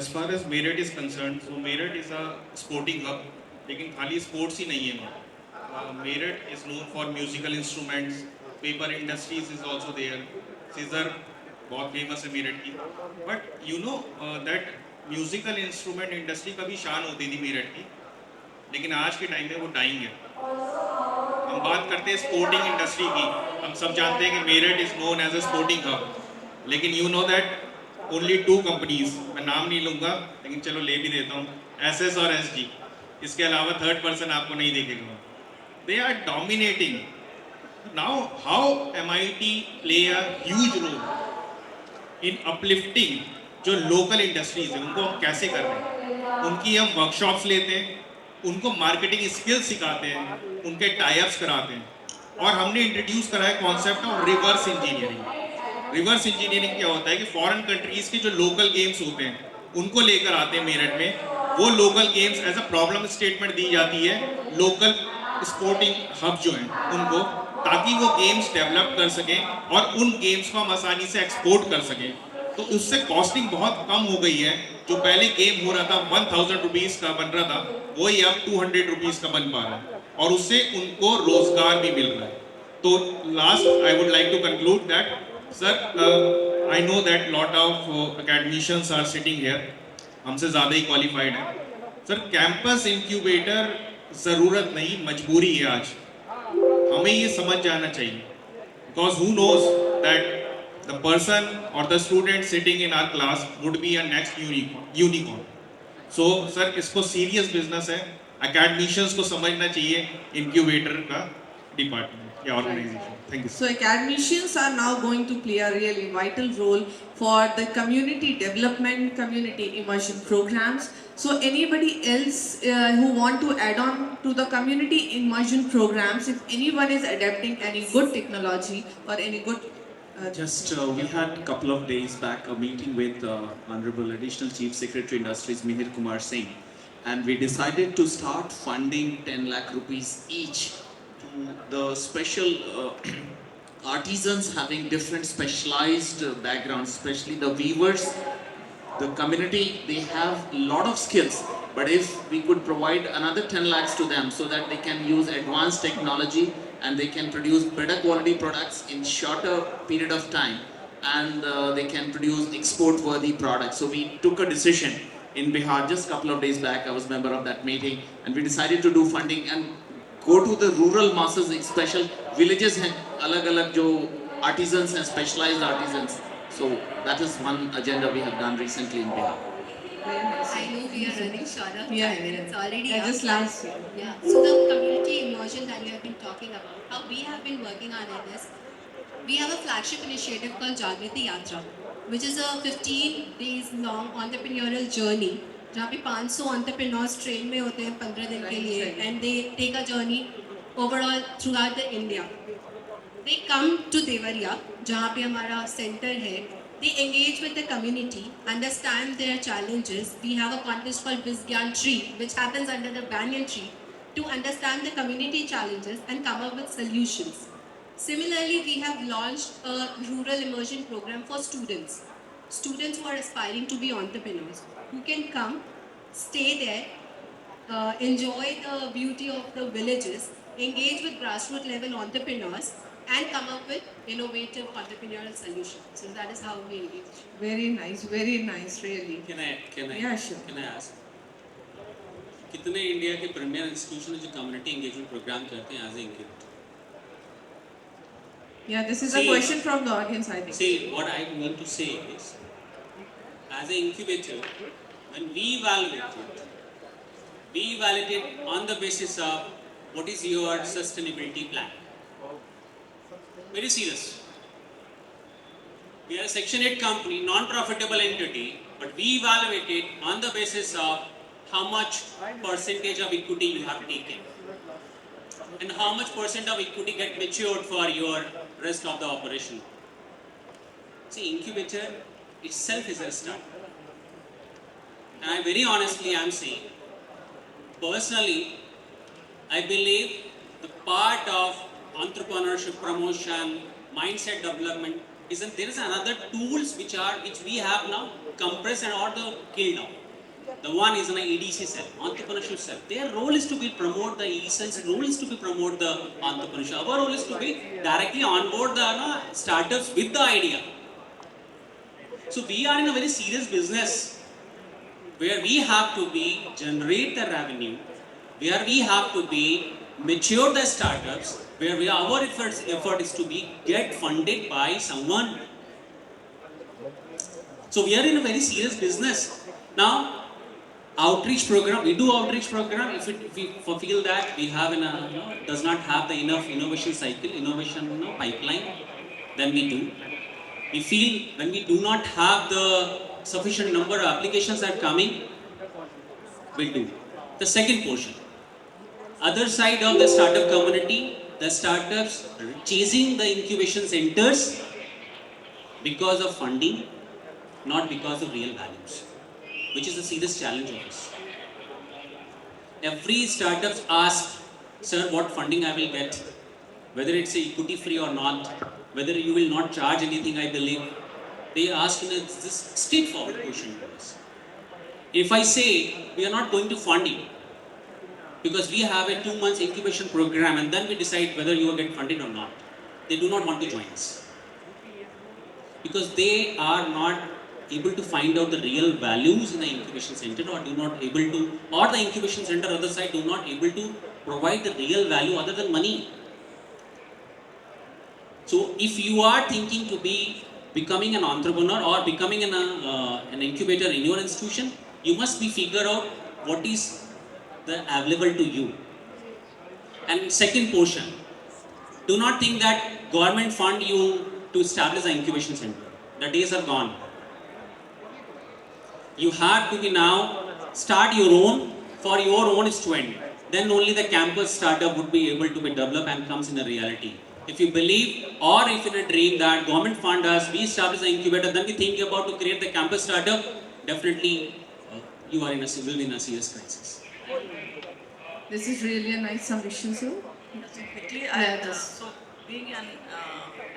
As far as Meerut is concerned, so Meerut is a sporting hub, लेकिन खाली sports ही नहीं है वहाँ। Meerut is known for musical instruments, paper industries is also there, scissor बहुत famous है Meerut की। But you know that musical instrument industry का भी शान होती थी मेरठ की, लेकिन आज के टाइम में वो डाइंग है। हम बात करते हैं स्पोर्टिंग इंडस्ट्री की, हम सब जानते हैं कि Meerut is known as a sporting hub, लेकिन you know that only 2 companies, मैं नाम नहीं लूँगा लेकिन चलो ले भी देता हूँ, SS और SG, इसके अलावा थर्ड पर्सन आपको नहीं देखेगा। They are dominating. Now how MIT play a huge role in uplifting जो लोकल इंडस्ट्रीज है, उनको हम कैसे कर रहे हैं, उनकी हम वर्कशॉप्स लेते हैं, उनको मार्केटिंग स्किल्स सिखाते हैं, उनके टाई-अप्स कराते हैं, और हमने इंट्रोड्यूस करा है concept of reverse engineering. Reverse engineering क्या होता है कि फॉरेन कंट्रीज के जो लोकल गेम्स होते हैं उनको लेकर आते हैं मेरठ में, वो local games as a problem statement दी जाती है लोकल स्पोर्टिंग हब जो हैं उनको, ताकि वो गेम्स डेवलप कर सकें और उन गेम्स को हम आसानी से एक्सपोर्ट कर सकें। तो उससे कॉस्टिंग बहुत कम हो गई है। जो पहले गेम हो रहा था 1000 रुपीज़ का बन रहा था, वही अब 200 रुपीज़ का बन पा रहा है, और उससे उनको रोजगार भी मिल रहा है। तो last I would like to conclude that sir, I know that lot of academicians are sitting here, हमसे ज़्यादा ही क्वालिफाइड है। सर कैंपस इंक्यूबेटर ज़रूरत नहीं, मजबूरी है। आज हमें ये समझ जाना चाहिए, because who knows that the person or the student sitting in our class would be a next unicorn. So sir, इसको serious business है, academicians को समझना चाहिए incubator का department या organization. Thank you. So academicians are now going to play a really vital role for the community development, community immersion programs. So anybody else who want to add on to the community immersion programs, if anyone is adapting any good technology or any good We had a couple of days back a meeting with Honorable Additional Chief Secretary Industries Mihir Kumar Singh, and we decided to start funding 10 lakh rupees each to the special artisans having different specialized backgrounds, especially the weavers. The community, they have a lot of skills, but if we could provide another 10 lakhs to them so that they can use advanced technology and they can produce better quality products in shorter period of time, and they can produce export worthy products. So we took a decision in Bihar just a couple of days back. I was member of that meeting, and we decided to do funding and go to the rural masses, special villages hain alag alag jo artisans and specialized artisans. So that is one agenda we have done recently in Bihar. I know we are running short of time and it's already up. just last year. Yeah. So the community immersion that you have been talking about, how we have been working on it is, we have a flagship initiative called Jagriti Yatra, which is a 15 days long entrepreneurial journey. जहाँ पे 500 entrepreneurs train में होते हैं 15 दिन के लिए, and they take a journey overall throughout the India. They come to Devariya, जहाँ पे हमारा center है. They engage with the community, understand their challenges. We have a contest called Bizgyan Tree, which happens under the banyan tree, to understand the community challenges and come up with solutions. Similarly, we have launched a rural immersion program for students. Students who are aspiring to be entrepreneurs, who can come, stay there, enjoy the beauty of the villages, engage with grassroots level entrepreneurs, and come up with innovative entrepreneurial solutions. So that is how we engage. Very nice, really. Can I Yeah, sure. Can I ask? कितने India के premier institution है जो community engagement programme करते हैं as a incubator? Yeah, this is a question from the audience, I think. See, what I mean to say is, as an incubator, when we evaluate it on the basis of what is your sustainability plan. Very serious. We are a Section 8 company, non-profitable entity, but we evaluate it on the basis of how much percentage of equity you have taken and how much percent of equity get matured for your rest of the operation. See, incubator itself is a startup. And I very honestly am saying, personally, I believe the part of entrepreneurship promotion, mindset development there is another tools which we have now compressed and or the killed now. The one is an EDC cell, entrepreneurship cell. Their role is to be promote the e-cells, role is to be promote the entrepreneurship. Our role is to be directly onboard the startups with the idea. So we are in a very serious business where we have to generate the revenue, where we have to mature the startups, where our effort is to get funded by someone. So we are in a very serious business. Now, outreach program, we do outreach program if we feel that we have does not have the enough innovation cycle, innovation pipeline, then we do. We feel when we do not have the sufficient number of applications that are coming, we'll do. The second portion, other side of the startup community, the startups chasing the incubation centers because of funding, not because of real values, which is a serious challenge of us. Every startup asks, sir, what funding I will get, whether it's equity free or not, whether you will not charge anything, I believe. They ask in this straightforward question to us. If I say we are not going to fund you, because we have a 2 months incubation program and then we decide whether you will get funded or not, they do not want to join us. Because they are not able to find out the real values in the incubation center, or the incubation center other side do not able to provide the real value other than money. So if you are thinking to be becoming an entrepreneur or becoming an incubator in your institution, you must figure out what is the available to you. And second portion, do not think that government fund you to establish an incubation center. The days are gone. You have to be now start your own for your own student. Then only the campus startup would be able to be developed and comes in a reality. If you believe or if in a dream that government fund us, we establish an incubator, then we think about to create the campus startup, definitely you are in a will be in a serious crisis. This is really a nice submission, sir. Quickly, so being an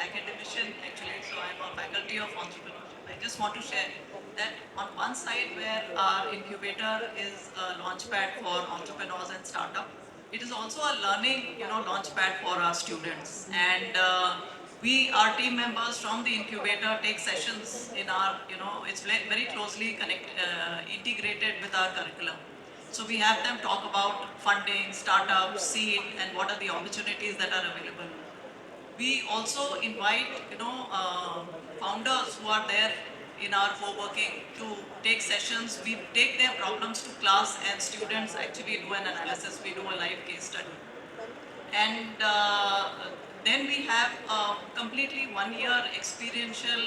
academician actually, so I'm a faculty of entrepreneurship. I just want to share that on one side where our incubator is a launchpad for entrepreneurs and startup, it is also a learning, launchpad for our students. And our team members from the incubator take sessions in our, it's very closely integrated with our curriculum. So we have them talk about funding, startups, seed, and what are the opportunities that are available. We also invite, founders who are there in our co-working to take sessions. We take their problems to class and students actually do an analysis. We do a live case study. And then we have a completely 1-year experiential,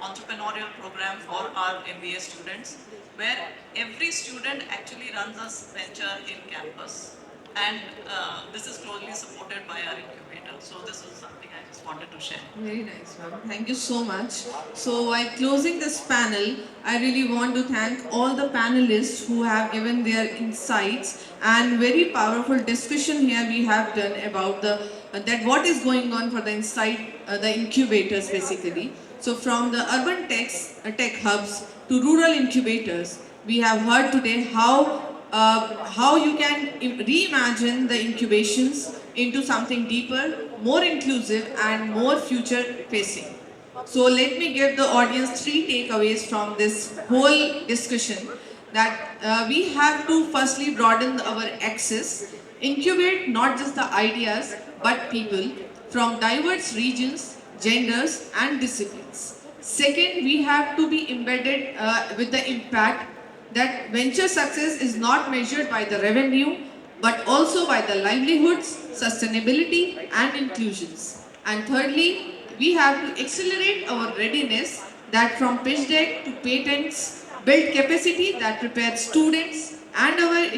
entrepreneurial program for our MBA students, where every student actually runs a venture in campus. And this is closely supported by our incubator. So this is something I just wanted to share. Very nice, ma'am. Thank you so much. So while closing this panel, I really want to thank all the panelists who have given their insights and very powerful discussion here we have done about that what is going on for the inside the incubators basically. So from the urban tech hubs to rural incubators, we have heard today how you can reimagine the incubations into something deeper, more inclusive and more future facing. So let me give the audience 3 takeaways from this whole discussion, that we have to firstly broaden our access, incubate not just the ideas but people from diverse regions, genders and disciplines. Second, we have to be embedded with the impact that venture success is not measured by the revenue but also by the livelihoods, sustainability and inclusions. And thirdly, we have to accelerate our readiness that from pitch deck to patents, build capacity that prepares students and our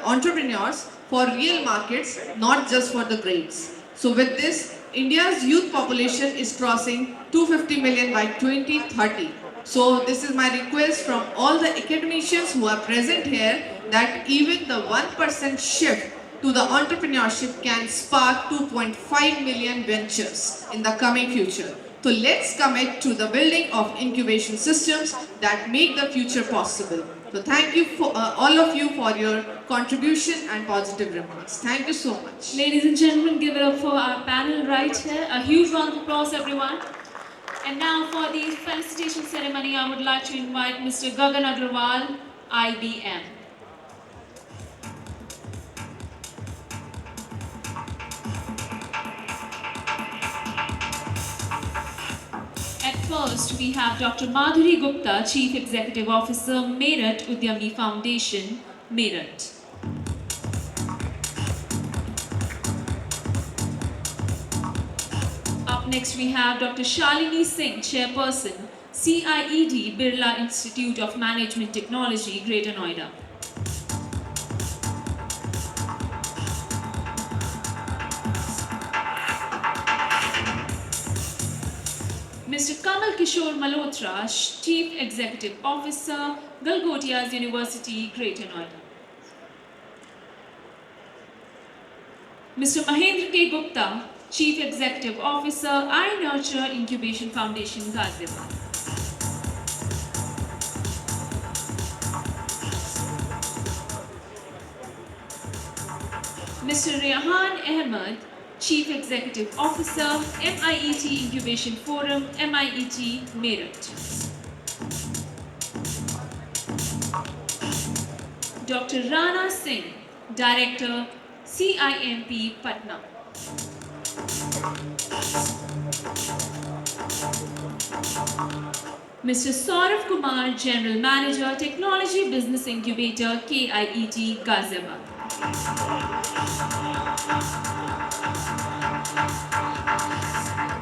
entrepreneurs for real markets, not just for the grades. So with this, India's youth population is crossing 250 million by 2030. So this is my request from all the academicians who are present here, that even the 1% shift to the entrepreneurship can spark 2.5 million ventures in the coming future. So let's commit to the building of incubation systems that make the future possible. So thank you for all of you for your contribution and positive remarks. Thank you so much. Ladies and gentlemen, give it up for our panel right here. A huge round of applause, everyone. And now for the felicitation ceremony, I would like to invite Mr. Gagan Agrawal, IBM. At first, we have Dr. Madhuri Gupta, Chief Executive Officer, Meerut Udyami Foundation, Meerut. Up next, we have Dr. Shalini Singh, Chairperson, CIED Birla Institute of Management Technology, Greater Noida. Mr. Kamal Kishore Malhotra, Chief Executive Officer, Galgotias University, Greater Noida. Mr. Mahendra K. Gupta, Chief Executive Officer, I Nurture Incubation Foundation, Ghaziabad. Mr. Rehan Ahmed, Chief Executive Officer, MIET Incubation Forum, MIET, Meerut. Dr. Rana Singh, Director, CIMP, Patna. Mr. Saurav Kumar, General Manager, Technology Business Incubator, KIET, Ghaziabad.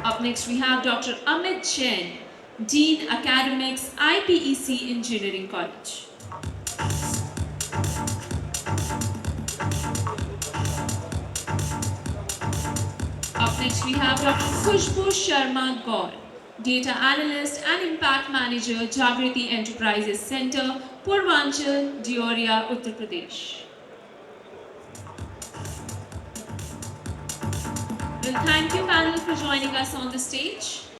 Up next, we have Dr. Amit Jain, Dean Academics, IPEC Engineering College. Up next, we have Dr. Khushbu Sharma Gaur, Data Analyst and Impact Manager, Jagriti Enterprises Center, Purvanchal, Deoria, Uttar Pradesh. Well, thank you panel for joining us on the stage.